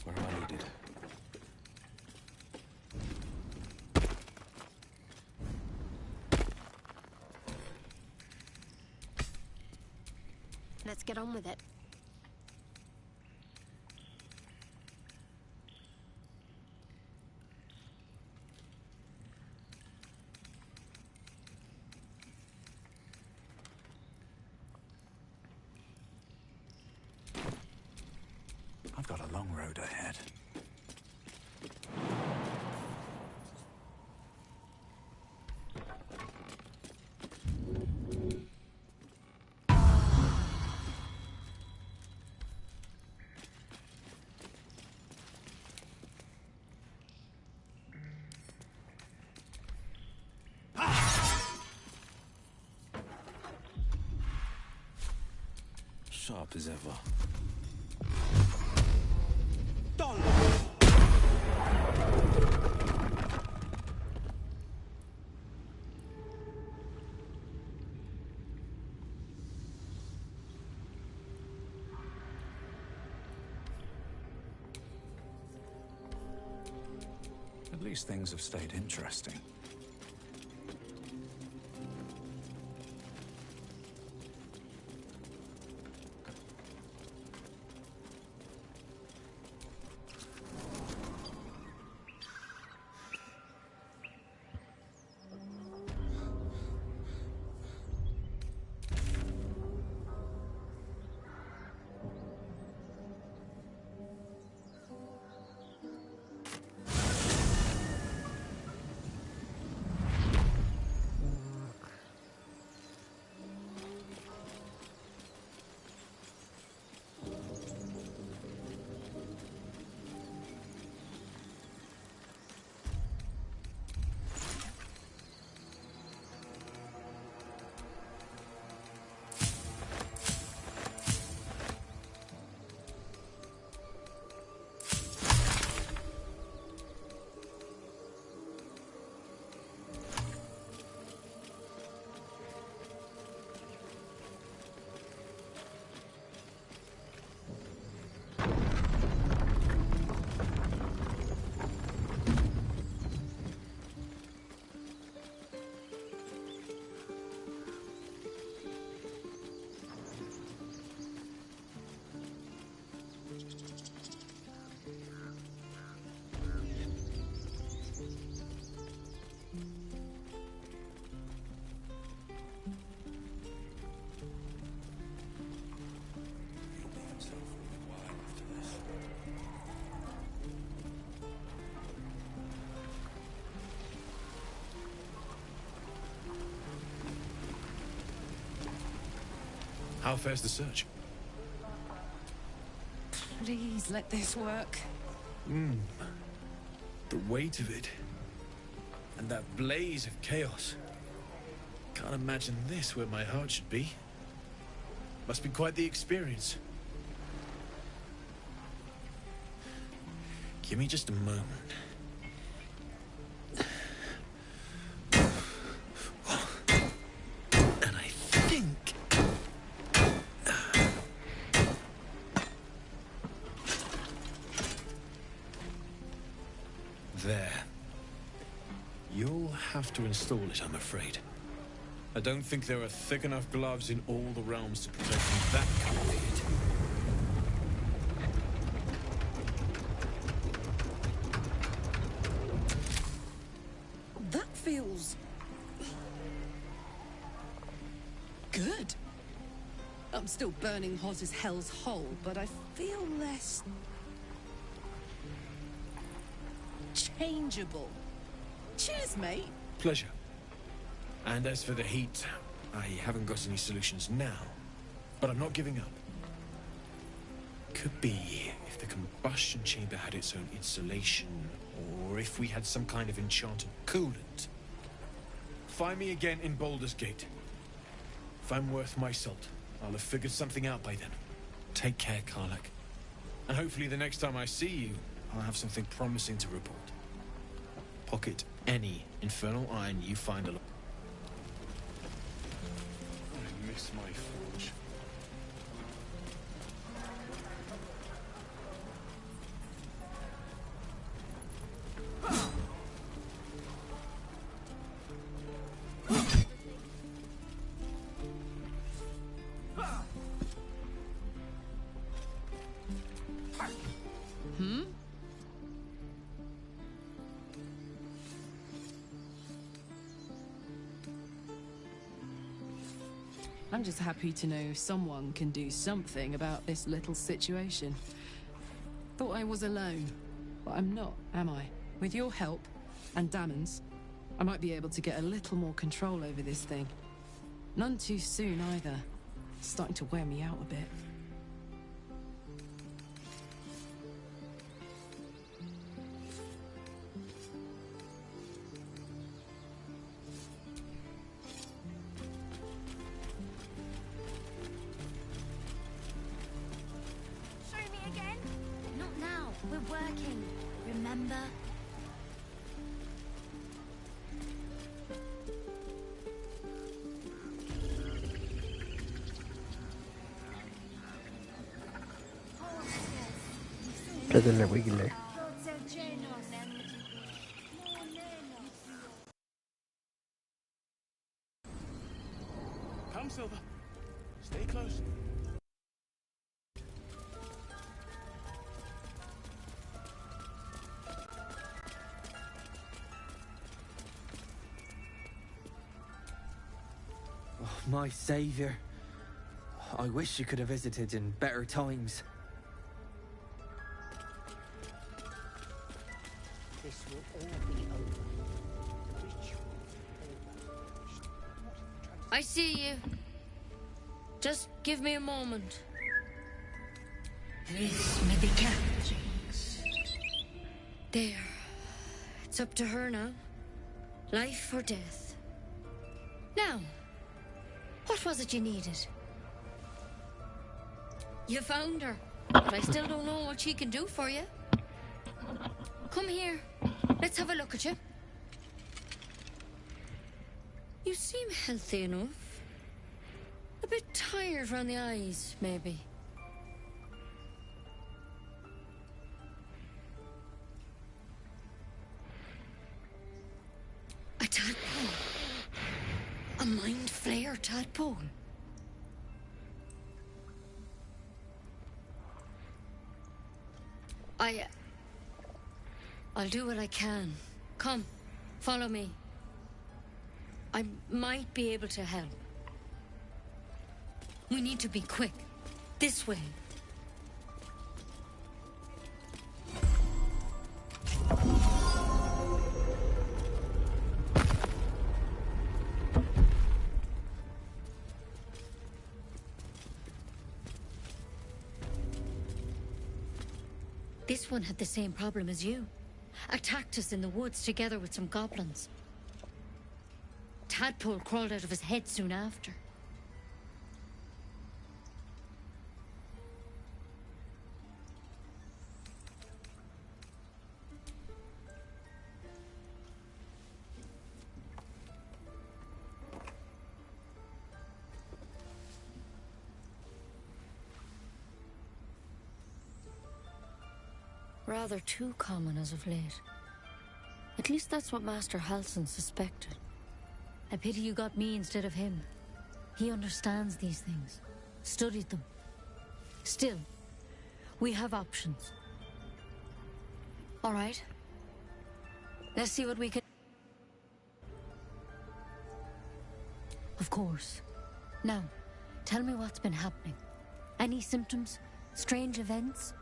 Where am I needed? Let's get on with it. I've got a long road ahead. Sharp as ever. At least things have stayed interesting. How fares the search? Please let this work. The weight of it. And that blaze of chaos. Can't imagine this where my heart should be. Must be quite the experience. Give me just a moment. And I think... There. You'll have to install it, I'm afraid. I don't think there are thick enough gloves in all the realms to protect from that kind of hit. That feels... good. I'm still burning hot as hell's hole, but I feel less... changeable. Cheers, mate. Pleasure. And as for the heat, I haven't got any solutions now, but I'm not giving up. Could be if the combustion chamber had its own insulation, or if we had some kind of enchanted coolant. Find me again in Baldur's Gate. If I'm worth my salt, I'll have figured something out by then. Take care, Karlach. And hopefully the next time I see you, I'll have something promising to report. Pocket any infernal iron you find along. I miss my forge. I'm just happy to know someone can do something about this little situation. Thought I was alone, but I'm not, am I? With your help, and Damon's, I might be able to get a little more control over this thing. None too soon, either. It's starting to wear me out a bit. Perdele Wiggly. Come, Silver. Stay close. Oh, my savior. I wish you could have visited in better times. This will all be over. The ritual is over. I see you. Just give me a moment. This may be Jinx. There. It's up to her now. Life or death. Now, what was it you needed? You found her, but I still don't know what she can do for you. Come here. Let's have a look at you. You seem healthy enough. A bit tired around the eyes, maybe. A tadpole. A mind flayer tadpole. I'll do what I can. Come, follow me. I might be able to help. We need to be quick. This way. This one had the same problem as you. Attacked us in the woods together with some goblins. Tadpole crawled out of his head soon after. Rather too common as of late. At least that's what Master Halsin suspected. I pity you got me instead of him. He understands these things. Studied them. Still, we have options. All right. Let's see what we can... Of course. Now, tell me what's been happening. Any symptoms? Strange events?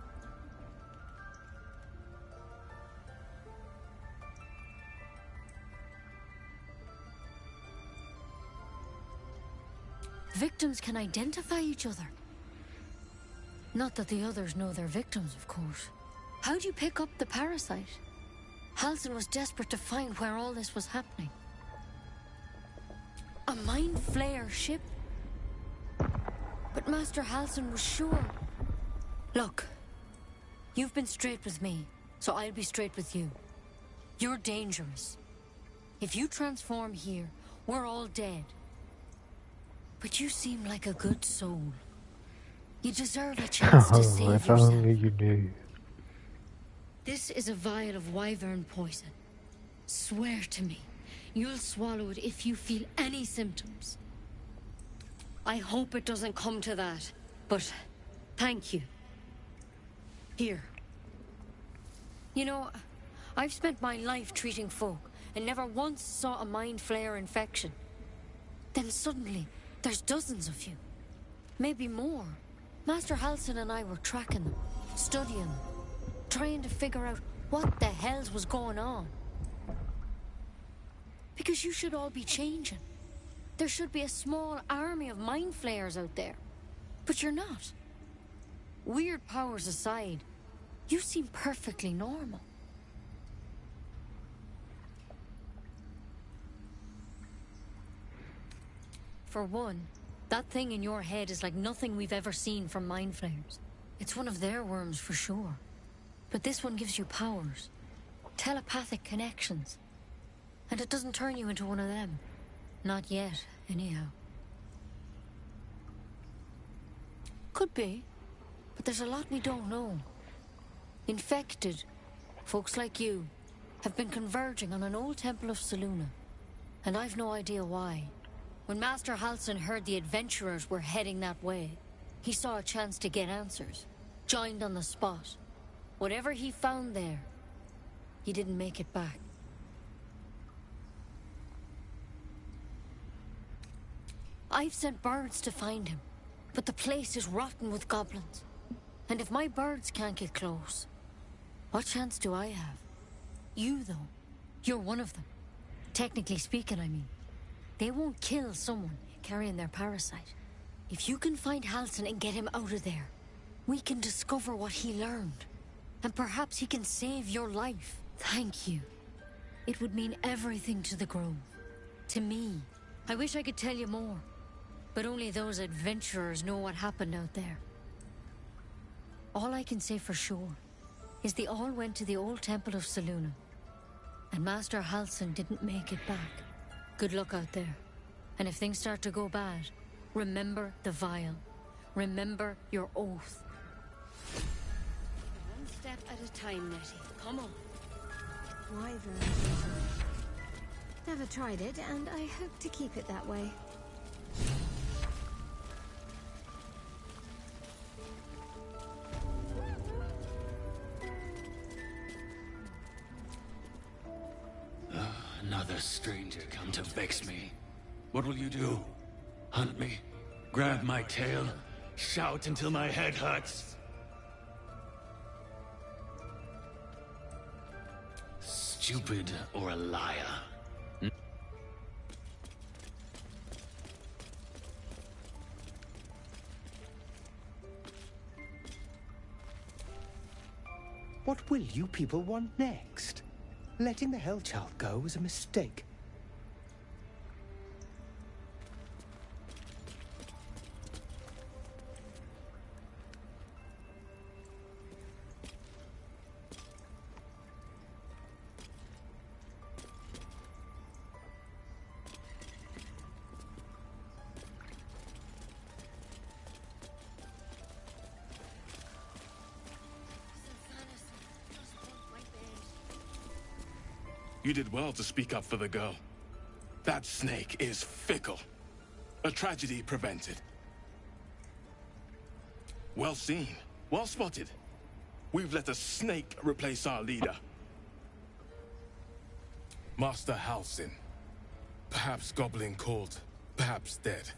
Victims can identify each other. Not that the others know they're victims, of course. How'd you pick up the parasite? Halsin was desperate to find where all this was happening. A mind flayer ship? But Master Halsin was sure. Look, you've been straight with me, so I'll be straight with you. You're dangerous. If you transform here, we're all dead. But you seem like a good soul. You deserve a chance to save If yourself. only you knew. This is a vial of wyvern poison. Swear to me, you'll swallow it if you feel any symptoms. I hope it doesn't come to that, but thank you. Here. You know, I've spent my life treating folk and never once saw a mind flayer infection. Then suddenly, there's dozens of you. Maybe more. Master Halsin and I were tracking them, studying them, trying to figure out what the hells was going on. Because you should all be changing. There should be a small army of mind flayers out there. But you're not. Weird powers aside, you seem perfectly normal. For one, that thing in your head is like nothing we've ever seen from mind flayers. It's one of their worms for sure. But this one gives you powers. Telepathic connections. And it doesn't turn you into one of them. Not yet, anyhow. Could be. But there's a lot we don't know. Infected, folks like you, have been converging on an old temple of Selûne. And I've no idea why. When Master Halsin heard the adventurers were heading that way, he saw a chance to get answers. Joined on the spot. Whatever he found there, he didn't make it back. I've sent birds to find him, but the place is rotten with goblins. And if my birds can't get close, what chance do I have? You, though, you're one of them. Technically speaking, I mean. They won't kill someone carrying their parasite. If you can find Halsin and get him out of there, we can discover what he learned. And perhaps he can save your life. Thank you. It would mean everything to the Grove. To me. I wish I could tell you more. But only those adventurers know what happened out there. All I can say for sure is they all went to the old temple of Selûne. And Master Halsin didn't make it back. Good luck out there. And if things start to go bad, remember the vial. Remember your oath. One step at a time, Nettie. Come on. Wyvern. Never tried it, and I hope to keep it that way. Another stranger come to vex me. What will you do? Hunt me? Grab my tail? Shout until my head hurts? Stupid or a liar? What will you people want next? Letting the Hellchild go was a mistake. You did well to speak up for the girl. That snake is fickle. A tragedy prevented. Well seen. Well spotted. We've let a snake replace our leader. Master Halsin. Perhaps goblin called, perhaps dead.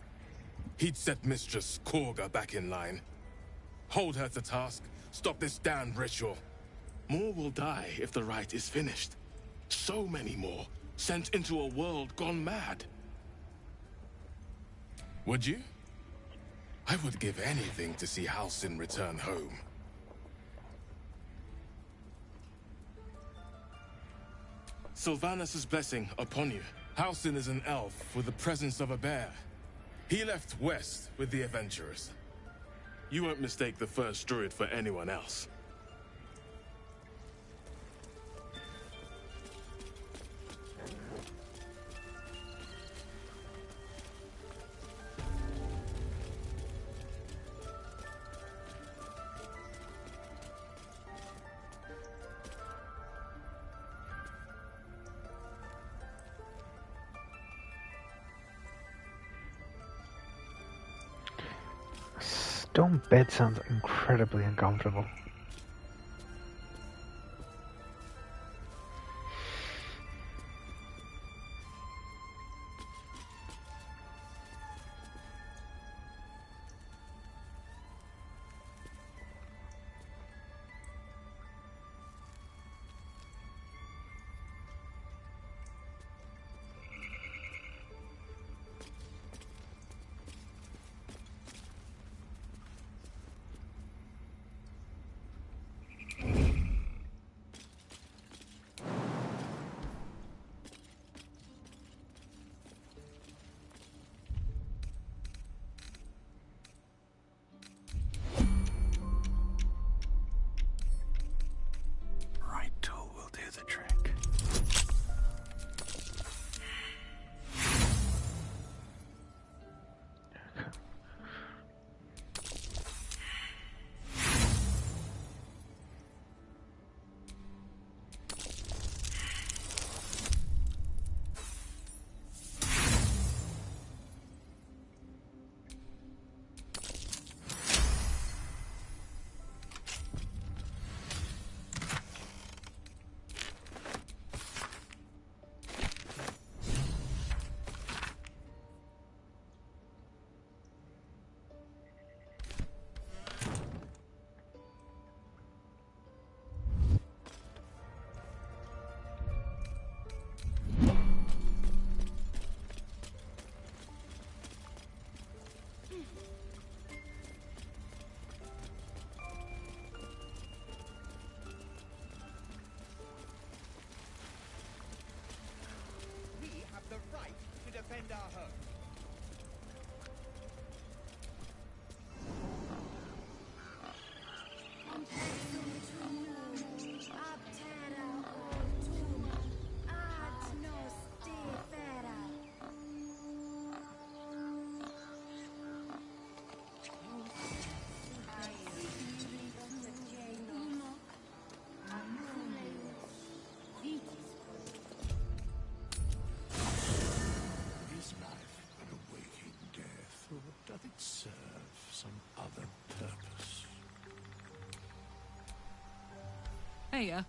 He'd set Mistress Korga back in line. Hold her to task, stop this damned ritual. More will die if the rite is finished. So many more, sent into a world gone mad. Would you? I would give anything to see Halsin return home. Sylvanus' blessing upon you. Halsin is an elf with the presence of a bear. He left west with the adventurers. You won't mistake the first druid for anyone else. Stone bed sounds incredibly uncomfortable. defend our home. Heya.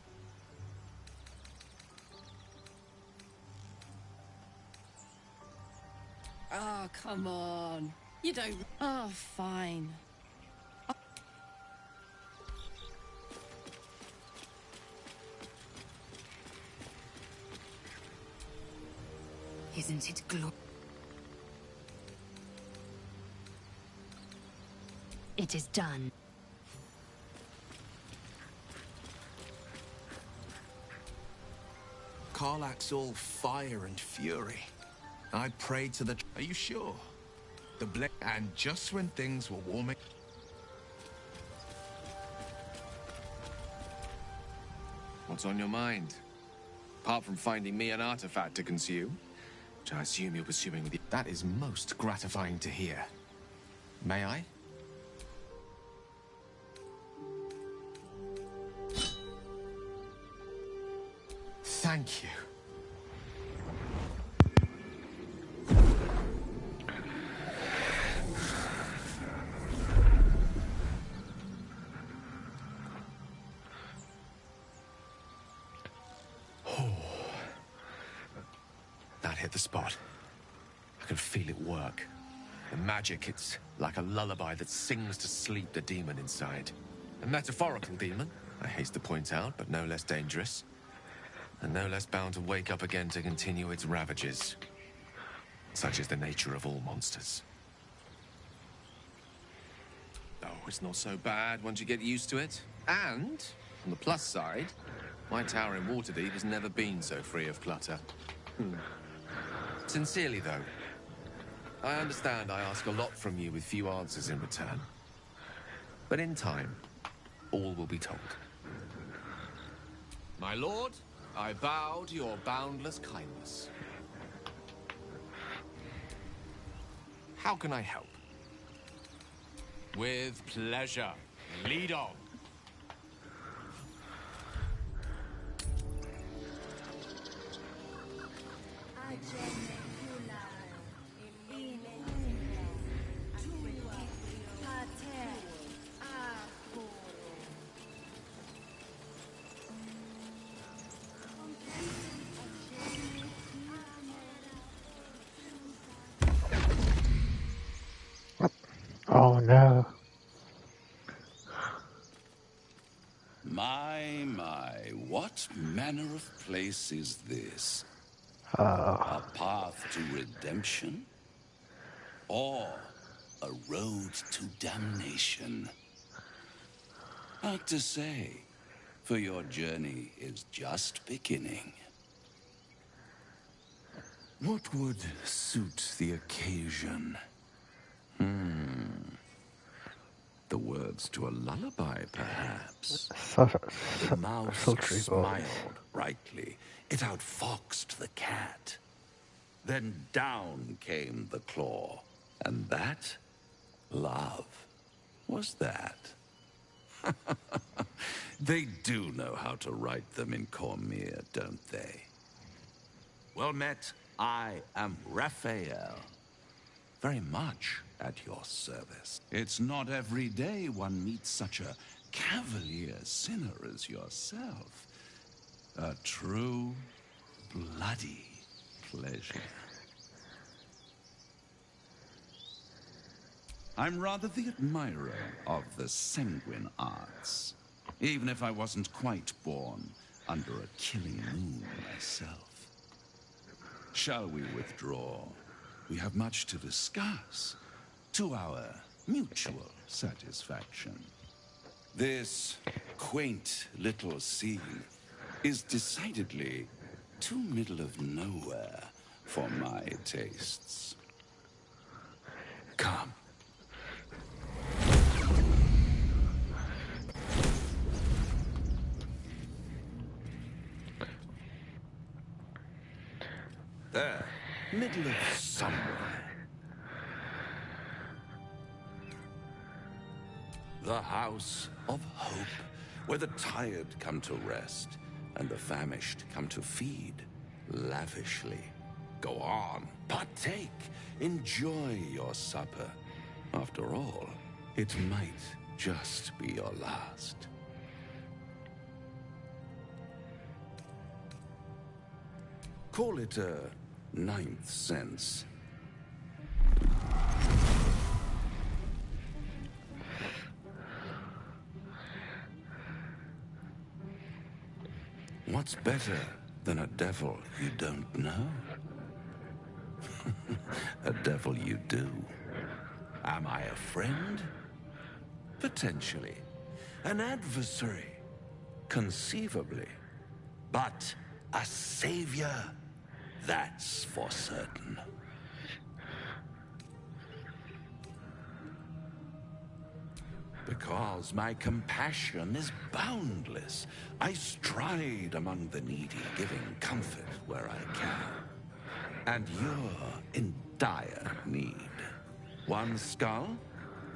Oh, come on. You don't... Oh, fine. Isn't it glorious? It is done. Karlach's all fire and fury. I prayed to the... Are you sure? The blade... And just when things were warming... What's on your mind? Apart from finding me an artifact to consume, which I assume you're pursuing with you. That is most gratifying to hear. May I? Thank you. That hit the spot. I can feel it work. The magic, it's like a lullaby that sings to sleep the demon inside. A metaphorical demon, I haste to point out, but no less dangerous. And no less bound to wake up again to continue its ravages. Such is the nature of all monsters. Oh, it's not so bad once you get used to it. And, on the plus side, my tower in Waterdeep has never been so free of clutter. Sincerely, though, I understand I ask a lot from you with few answers in return. But in time, all will be told. My lord, I bow to your boundless kindness. How can I help? With pleasure. Lead on. Oh no. My, what manner of place is this? Oh. A path to redemption? Or a road to damnation? Hard to say, for your journey is just beginning. What would suit the occasion? The words to a lullaby, perhaps. The mouse smiled brightly. It outfoxed the cat. Then down came the claw. And that, love, was that. They do know how to write them in Cormyr, don't they? Well met, I am Raphael. Very much at your service. It's not every day one meets such a cavalier sinner as yourself. A true, bloody pleasure. I'm rather the admirer of the sanguine arts, even if I wasn't quite born under a killing moon myself. Shall we withdraw? We have much to discuss, to our mutual satisfaction. This quaint little scene is decidedly too middle of nowhere for my tastes. Come. There, middle of somewhere. The House of Hope, where the tired come to rest and the famished come to feed lavishly. Go on, partake, enjoy your supper. After all, it might just be your last. Call it a ninth sense. What's better than a devil you don't know? A devil you do. Am I a friend? Potentially. An adversary? Conceivably. But a savior, that's for certain. Because my compassion is boundless. I stride among the needy, giving comfort where I can. And you're in dire need. One skull,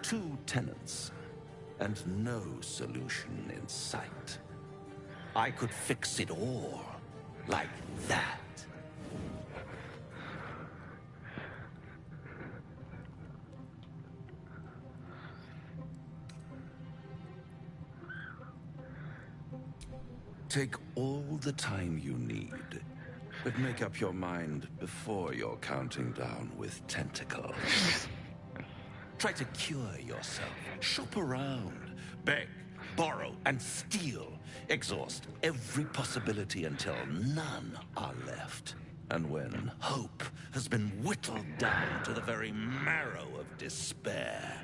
2 tenants, and no solution in sight. I could fix it all, like that. Take all the time you need, but make up your mind before you're counting down with tentacles. Try to cure yourself, shop around, beg, borrow, and steal. Exhaust every possibility until none are left. And when hope has been whittled down to the very marrow of despair,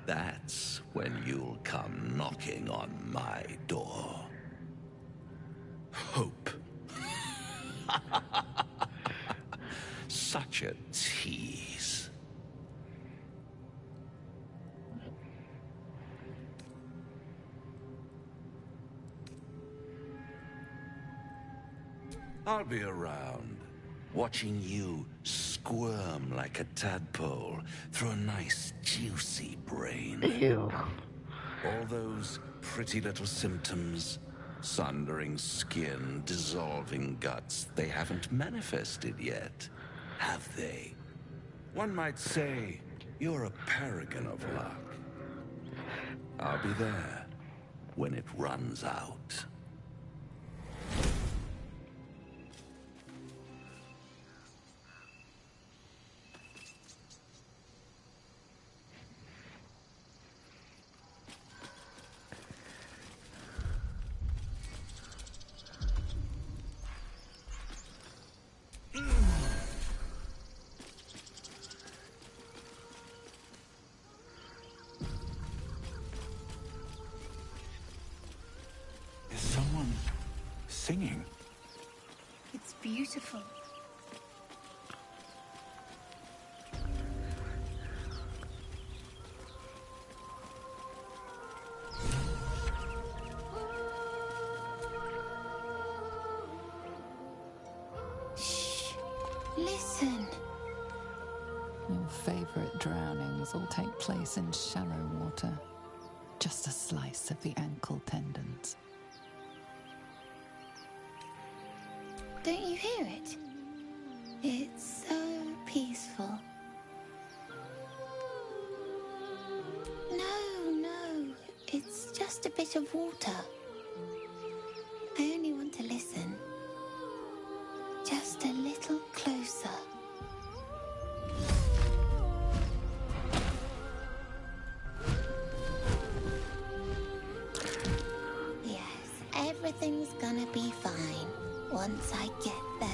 that's when you'll come knocking on my door. Hope. Such a tease. I'll be around, watching you squirm like a tadpole through a nice, juicy brain. Ew. All those pretty little symptoms, sundering skin, dissolving guts, they haven't manifested yet, have they? One might say you're a paragon of luck. I'll be there when it runs out. Is someone singing? It's beautiful. Shh. Listen. Your favorite drownings all take place in shallow water. Just a slice of the ankle tendons. Don't you hear it? It's so peaceful. No, it's just a bit of water. I only want to listen. Just a little closer. Yes, everything's gonna be fine once I get there.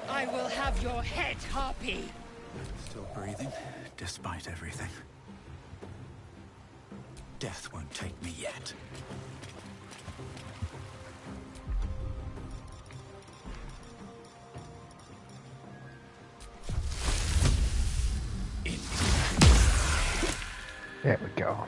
I will have your head, Harpy! Still breathing, despite everything. Death won't take me yet. There we go.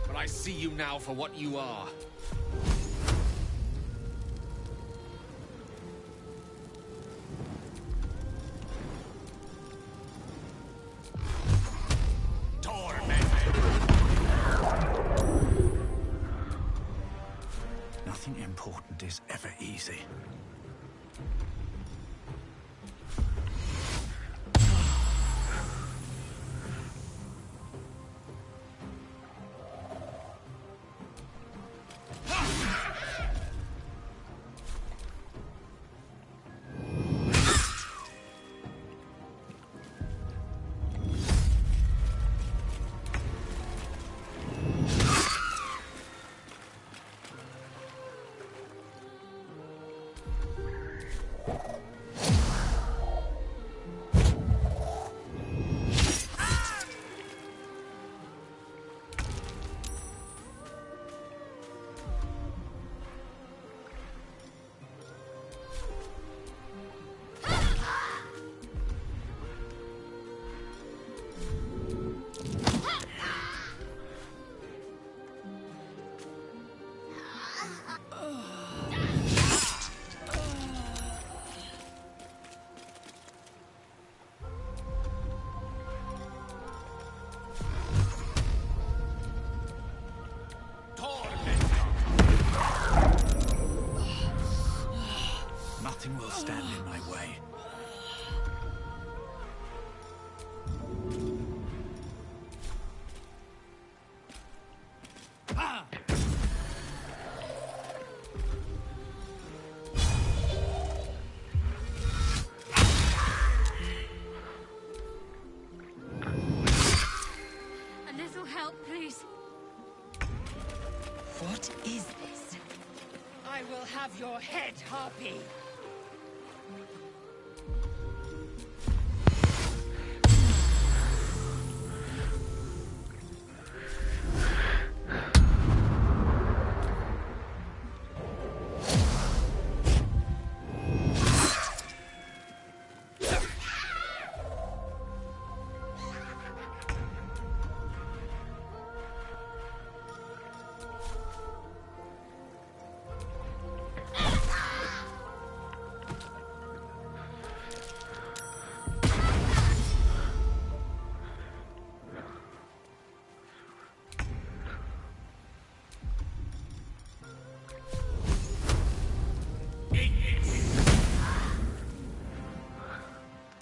But I see you now for what you are. Nothing important is ever easy. Nothing will stand in my way. A little help, please. What is this? I will have your head, Harpy.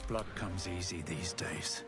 Blood comes easy these days.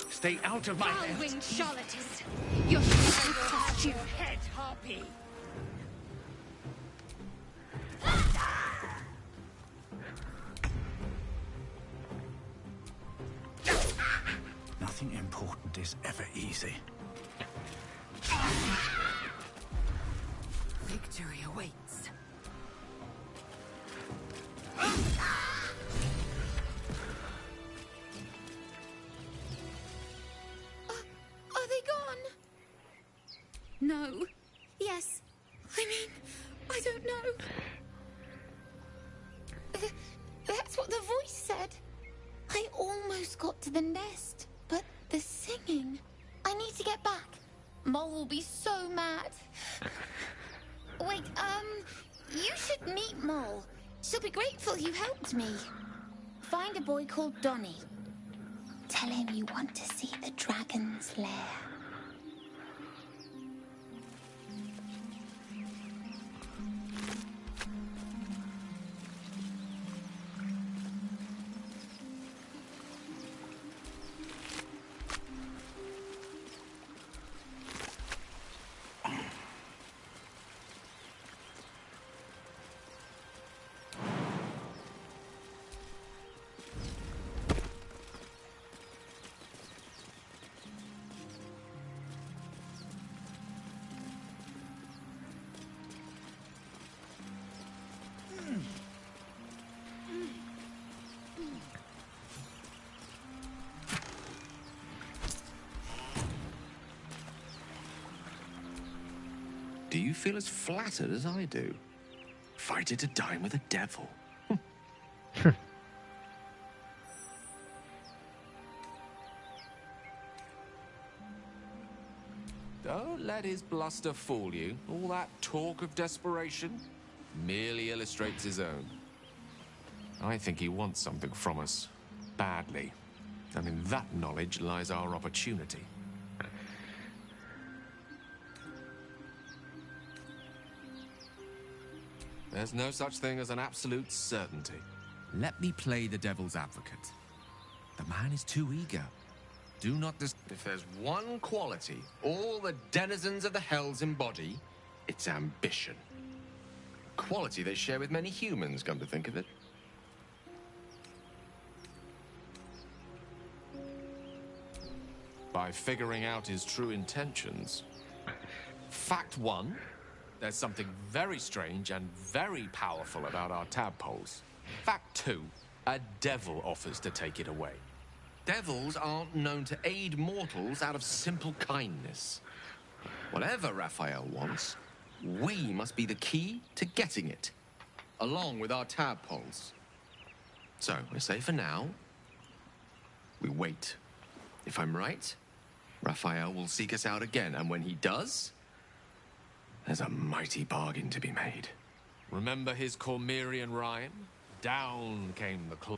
Stay out of my head. Foul-winged charlatans! Your sister cost you. Head, Harpy. Nothing important is ever easy. Victory awaits. Are they gone? No. Yes. I mean, I don't know. That's what the voice said. I almost got to the nest, but the singing... I need to get back. Mole will be so mad. Wait, you should meet Mole. She'll be grateful you helped me. Find a boy called Donny. Tell him you want to see the dragon's lair. Do you feel as flattered as I do? Fighter to dine with a devil. Don't let his bluster fool you. All that talk of desperation merely illustrates his own. I think he wants something from us, badly. And in that knowledge lies our opportunity. There's no such thing as an absolute certainty. Let me play the devil's advocate. The man is too eager. Do not If there's one quality all the denizens of the hells embody, it's ambition. A quality they share with many humans, come to think of it. By figuring out his true intentions. Fact one, there's something very strange and very powerful about our tadpoles. Fact two, a devil offers to take it away. Devils aren't known to aid mortals out of simple kindness. Whatever Raphael wants, we must be the key to getting it, along with our tadpoles. So, I say for now, we wait. If I'm right, Raphael will seek us out again, and when he does, there's a mighty bargain to be made. Remember his Cormyrean rhyme? Down came the claw.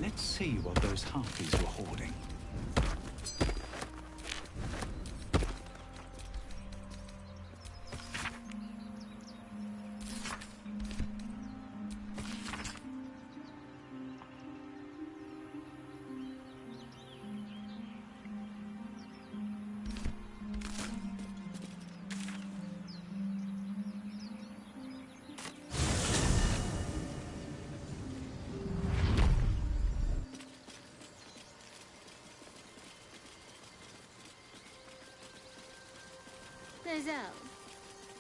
Let's see what those harpies were hoarding. Nozel,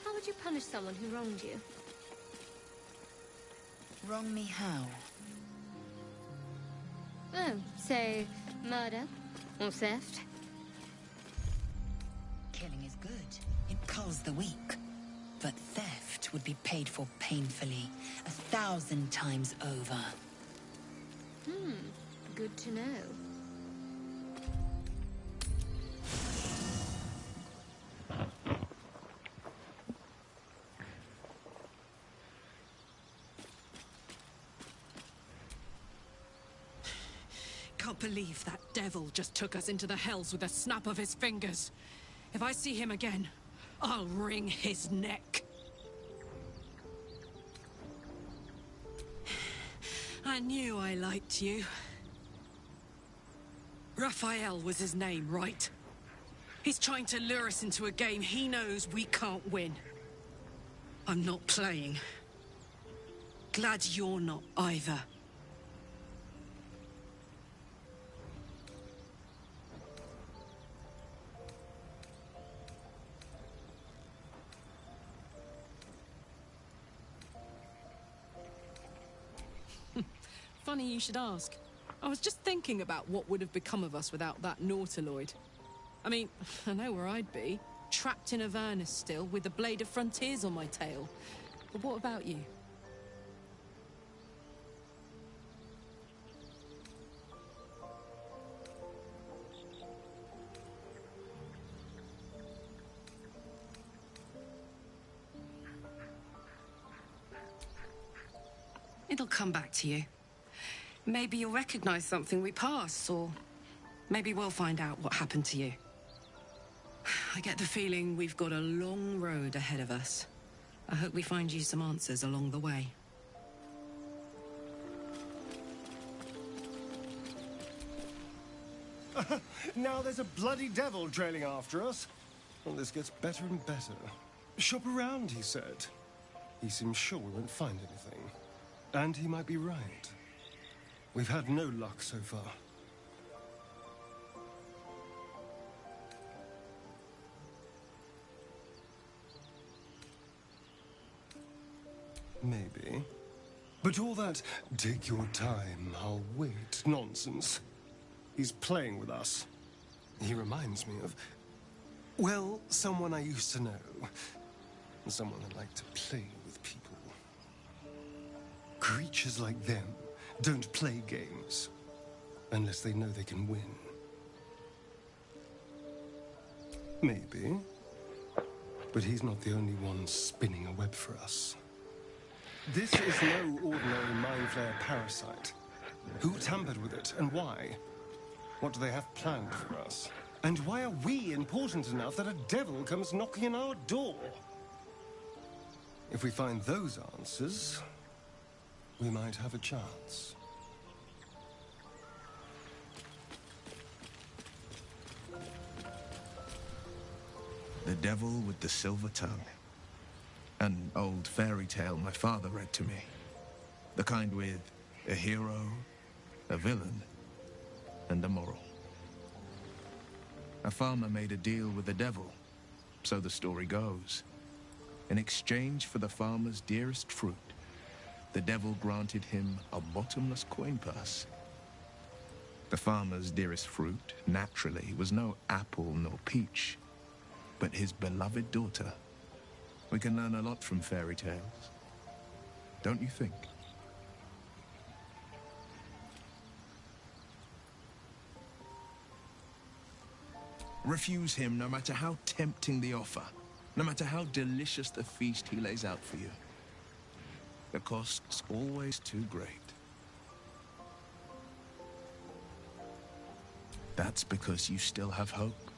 how would you punish someone who wronged you? Wrong me how? Oh, say, murder or theft? Killing is good. It culls the weak. But theft would be paid for painfully, 1,000 times over. Good to know. Can't believe that devil just took us into the hells with a snap of his fingers. If I see him again, I'll wring his neck. I knew I liked you. Raphael was his name, right? He's trying to lure us into a game he knows we can't win. I'm not playing. Glad you're not either. Funny you should ask. I was just thinking about what would have become of us without that Nautiloid. I mean, I know where I'd be. Trapped in Avernus still, with the Blade of Frontiers on my tail. But what about you? It'll come back to you. Maybe you'll recognize something we passed, or maybe we'll find out what happened to you. I get the feeling we've got a long road ahead of us. I hope we find you some answers along the way. Now there's a bloody devil trailing after us. Well, this gets better and better. Shop around, he said. He seems sure we won't find anything. And he might be right. We've had no luck so far. Maybe. But all that, take your time, I'll wait nonsense. He's playing with us. He reminds me of, well, someone I used to know. Someone that liked to play with people. Creatures like them don't play games unless they know they can win. Maybe. But he's not the only one spinning a web for us. This is no ordinary mind flayer parasite. Who tampered with it, and why? What do they have planned for us? And why are we important enough that a devil comes knocking on our door? If we find those answers, we might have a chance. The Devil with the Silver Tongue. An old fairy tale my father read to me. The kind with a hero, a villain, and a moral. A farmer made a deal with the devil, so the story goes. In exchange for the farmer's dearest fruit, the devil granted him a bottomless coin purse. The farmer's dearest fruit, naturally, was no apple nor peach, but his beloved daughter. We can learn a lot from fairy tales, don't you think? Refuse him no matter how tempting the offer, no matter how delicious the feast he lays out for you. The cost's always too great. That's because you still have hope.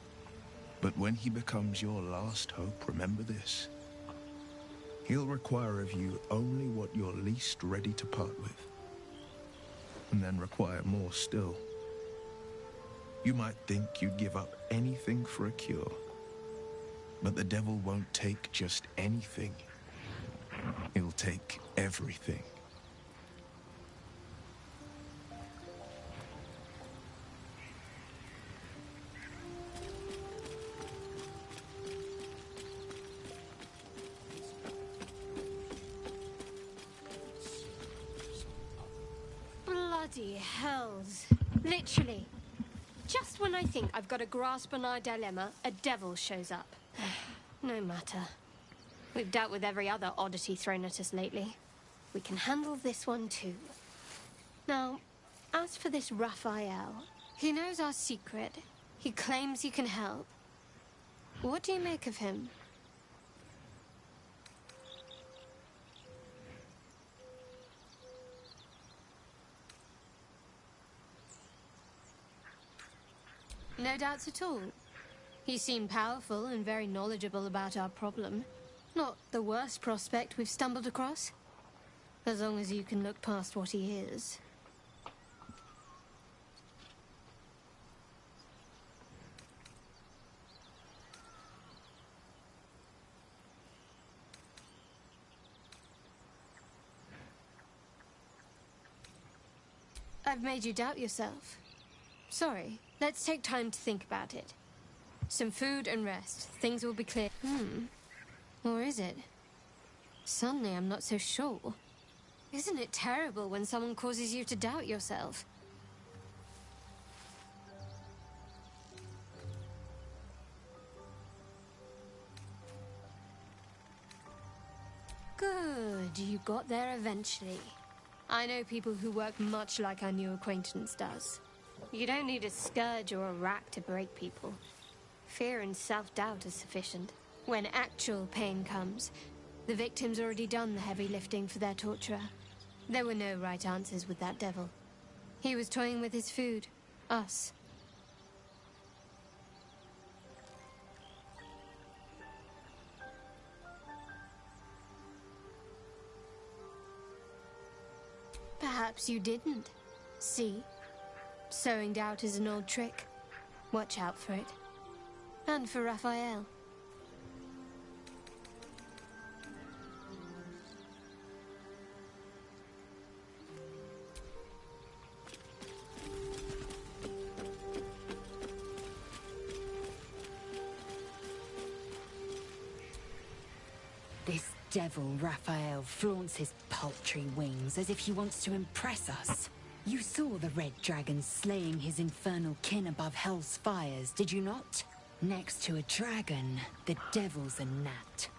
But when he becomes your last hope, remember this. He'll require of you only what you're least ready to part with. And then require more still. You might think you'd give up anything for a cure. But the devil won't take just anything. He'll take everything. Bloody hells. Literally. Just when I think I've got a grasp on our dilemma, a devil shows up. No matter. We've dealt with every other oddity thrown at us lately. We can handle this one too. Now, as for this Raphael, he knows our secret. He claims he can help. What do you make of him? No doubts at all. He seemed powerful and very knowledgeable about our problem. Not the worst prospect we've stumbled across. As long as you can look past what he is. I've made you doubt yourself. Sorry. Let's take time to think about it. Some food and rest. Things will be clear. Or is it? Suddenly I'm not so sure. Isn't it terrible when someone causes you to doubt yourself? Good, you got there eventually. I know people who work much like our new acquaintance does. You don't need a scourge or a rack to break people. Fear and self-doubt is sufficient. When actual pain comes, the victim's already done the heavy lifting for their torturer. There were no right answers with that devil. He was toying with his food. Us. Perhaps you didn't. See? Sowing doubt is an old trick. Watch out for it. And for Raphael. This devil Raphael flaunts his paltry wings as if he wants to impress us. You saw the red dragon slaying his infernal kin above hell's fires, did you not? Next to a dragon, the devil's a gnat.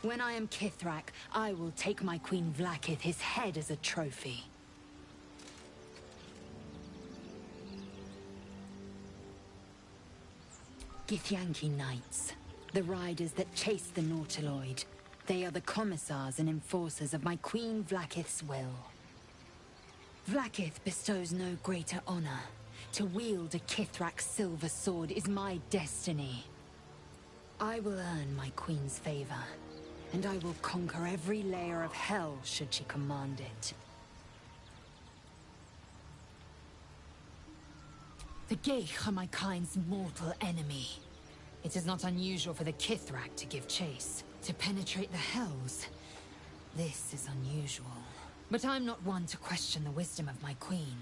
When I am Kithrak, I will take my Queen Vlaakith his head as a trophy. Githyanki Knights, the riders that chase the Nautiloid. They are the commissars and enforcers of my Queen Vlaakith's will. Vlaakith bestows no greater honor. To wield a Kithrak silver sword is my destiny. I will earn my Queen's favor, and I will conquer every layer of hell should she command it. The Geich are my kind's mortal enemy. It is not unusual for the Kithrak to give chase, to penetrate the hells. This is unusual. But I'm not one to question the wisdom of my queen.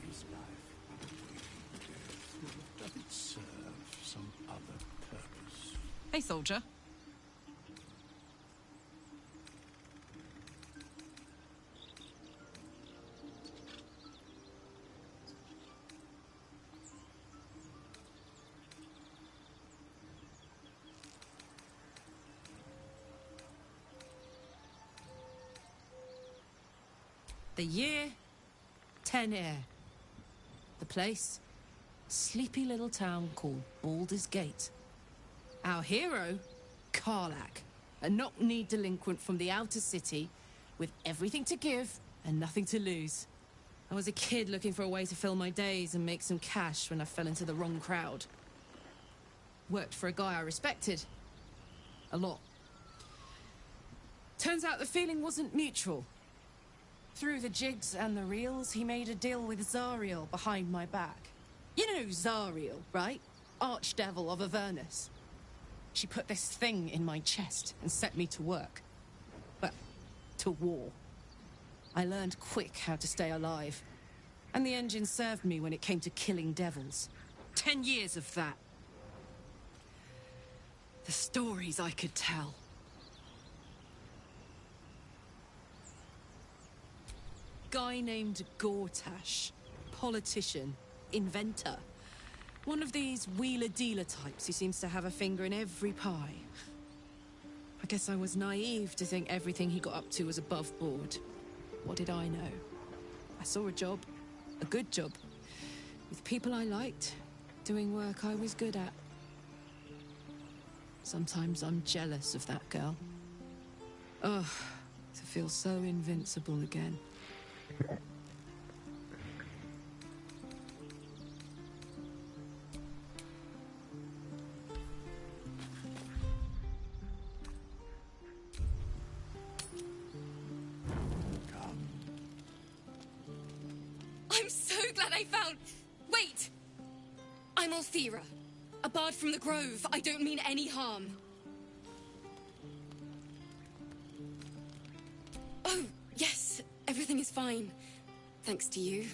His life, does it serve some other purpose? Hey, soldier. The year, 10 Air. The place, sleepy little town called Baldu'rs Gate. Our hero, Karlach, a knock-kneed delinquent from the outer city with everything to give and nothing to lose. I was a kid looking for a way to fill my days and make some cash when I fell into the wrong crowd. Worked for a guy I respected. A lot. Turns out the feeling wasn't mutual. Through the jigs and the reels, he made a deal with Zariel behind my back. You know Zariel, right? Archdevil of Avernus. She put this thing in my chest and set me to work. Well, to war. I learned quick how to stay alive. And the engine served me when it came to killing devils. 10 years of that. The stories I could tell. Guy named Gortash. Politician. Inventor. One of these wheeler-dealer types who seems to have a finger in every pie. I guess I was naive to think everything he got up to was above board. What did I know? I saw a job. A good job. With people I liked. Doing work I was good at. Sometimes I'm jealous of that girl. Ugh, to feel so invincible again. I'm so glad I found... Wait! I'm Althira, a bard from the Grove. I don't mean any harm. Oh, yes, everything is fine. Thanks to you.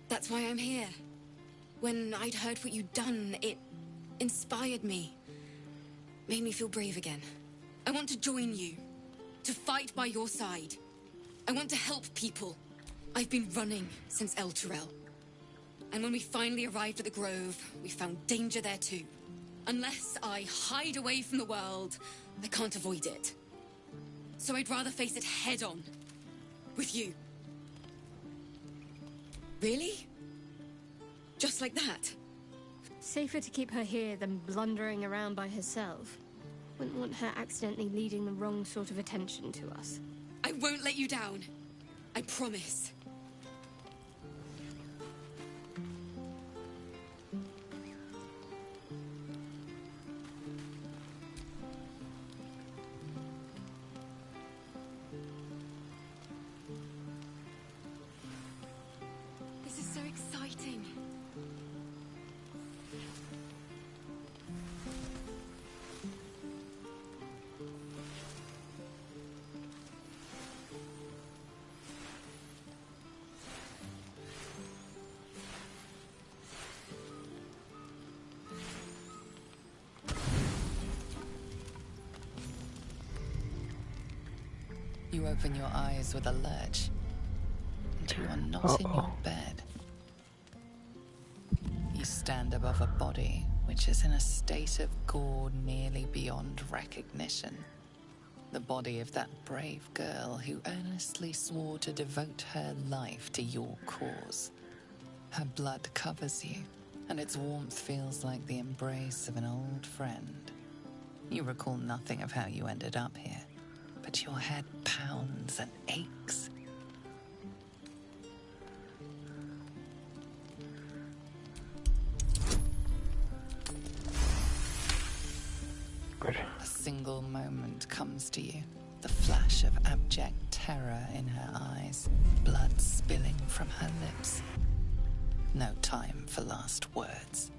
That's why I'm here. When I'd heard what you'd done, it inspired me. Made me feel brave again. I want to join you. To fight by your side. I want to help people. I've been running since El Turel. And when we finally arrived at the Grove, we found danger there too. Unless I hide away from the world, I can't avoid it. So I'd rather face it head on. With you. Really? Just like that? Safer to keep her here than blundering around by herself. Wouldn't want her accidentally leading the wrong sort of attention to us. I won't let you down. I promise. This is so exciting. You open your eyes with a lurch, and you are not in your bed. You stand above a body which is in a state of gore nearly beyond recognition. The body of that brave girl who earnestly swore to devote her life to your cause. Her blood covers you, and its warmth feels like the embrace of an old friend. You recall nothing of how you ended up here, but your head pounds and aches. A single moment comes to you, the flash of abject terror in her eyes, blood spilling from her lips. No time for last words.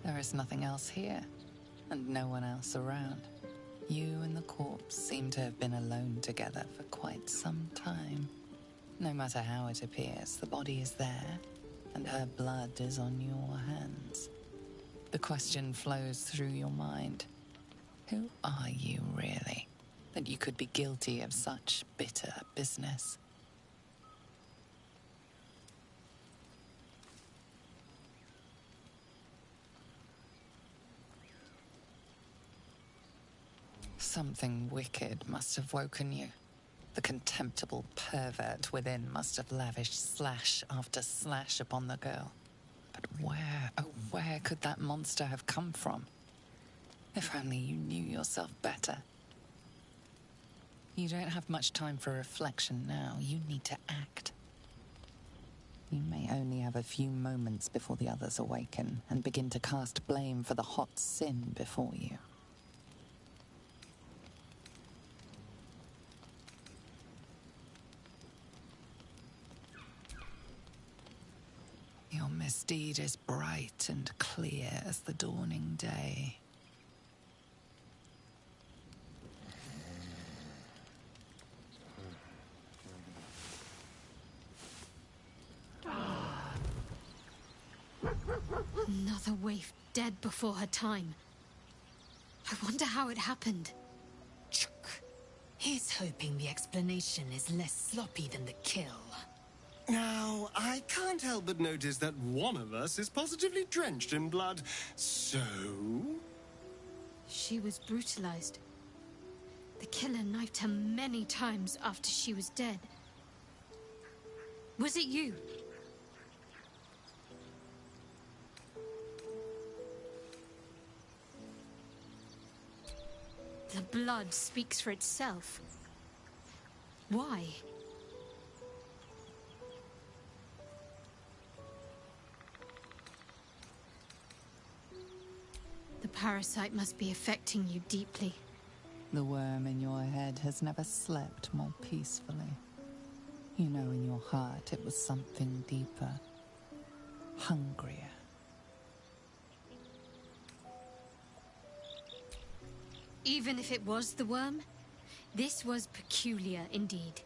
There is nothing else here, and no one else around. You and the corpse seem to have been alone together for quite some time. No matter how it appears, the body is there, and her blood is on your hands. The question flows through your mind. Who are you, really, that you could be guilty of such bitter business? Something wicked must have woken you. The contemptible pervert within must have lavished slash after slash upon the girl. But where, oh where could that monster have come from? If only you knew yourself better. You don't have much time for reflection now. You need to act. You may only have a few moments before the others awaken and begin to cast blame for the hot sin before you. Your misdeed is bright and clear as the dawning day. Another waif dead before her time. I wonder how it happened. Here's hoping the explanation is less sloppy than the kill. Now, I can't help but notice that one of us is positively drenched in blood. So? She was brutalized. The killer knifed her many times after she was dead. Was it you? The blood speaks for itself. Why? The parasite must be affecting you deeply. The worm in your head has never slept more peacefully. You know in your heart it was something deeper, hungrier. Even if it was the worm, this was peculiar indeed.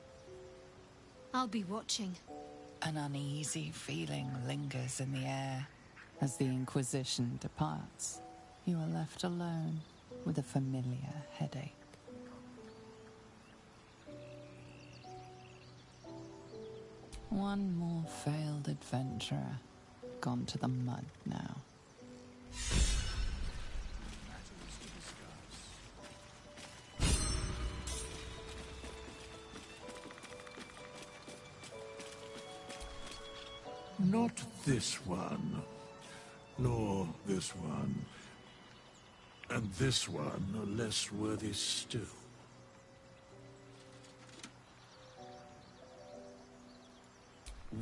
I'll be watching. An uneasy feeling lingers in the air. As the Inquisition departs, you are left alone with a familiar headache. One more failed adventurer, gone to the mud now. Not this one, nor this one, and this one are less worthy still.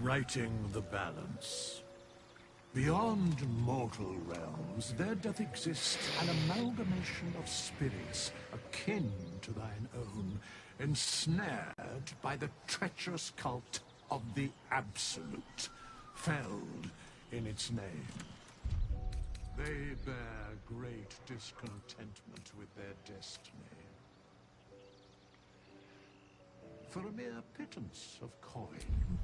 Righting the balance. Beyond mortal realms, there doth exist an amalgamation of spirits akin to thine own, ensnared by the treacherous cult of the Absolute, felled in its name. They bear great discontentment with their destiny. for a mere pittance of coin.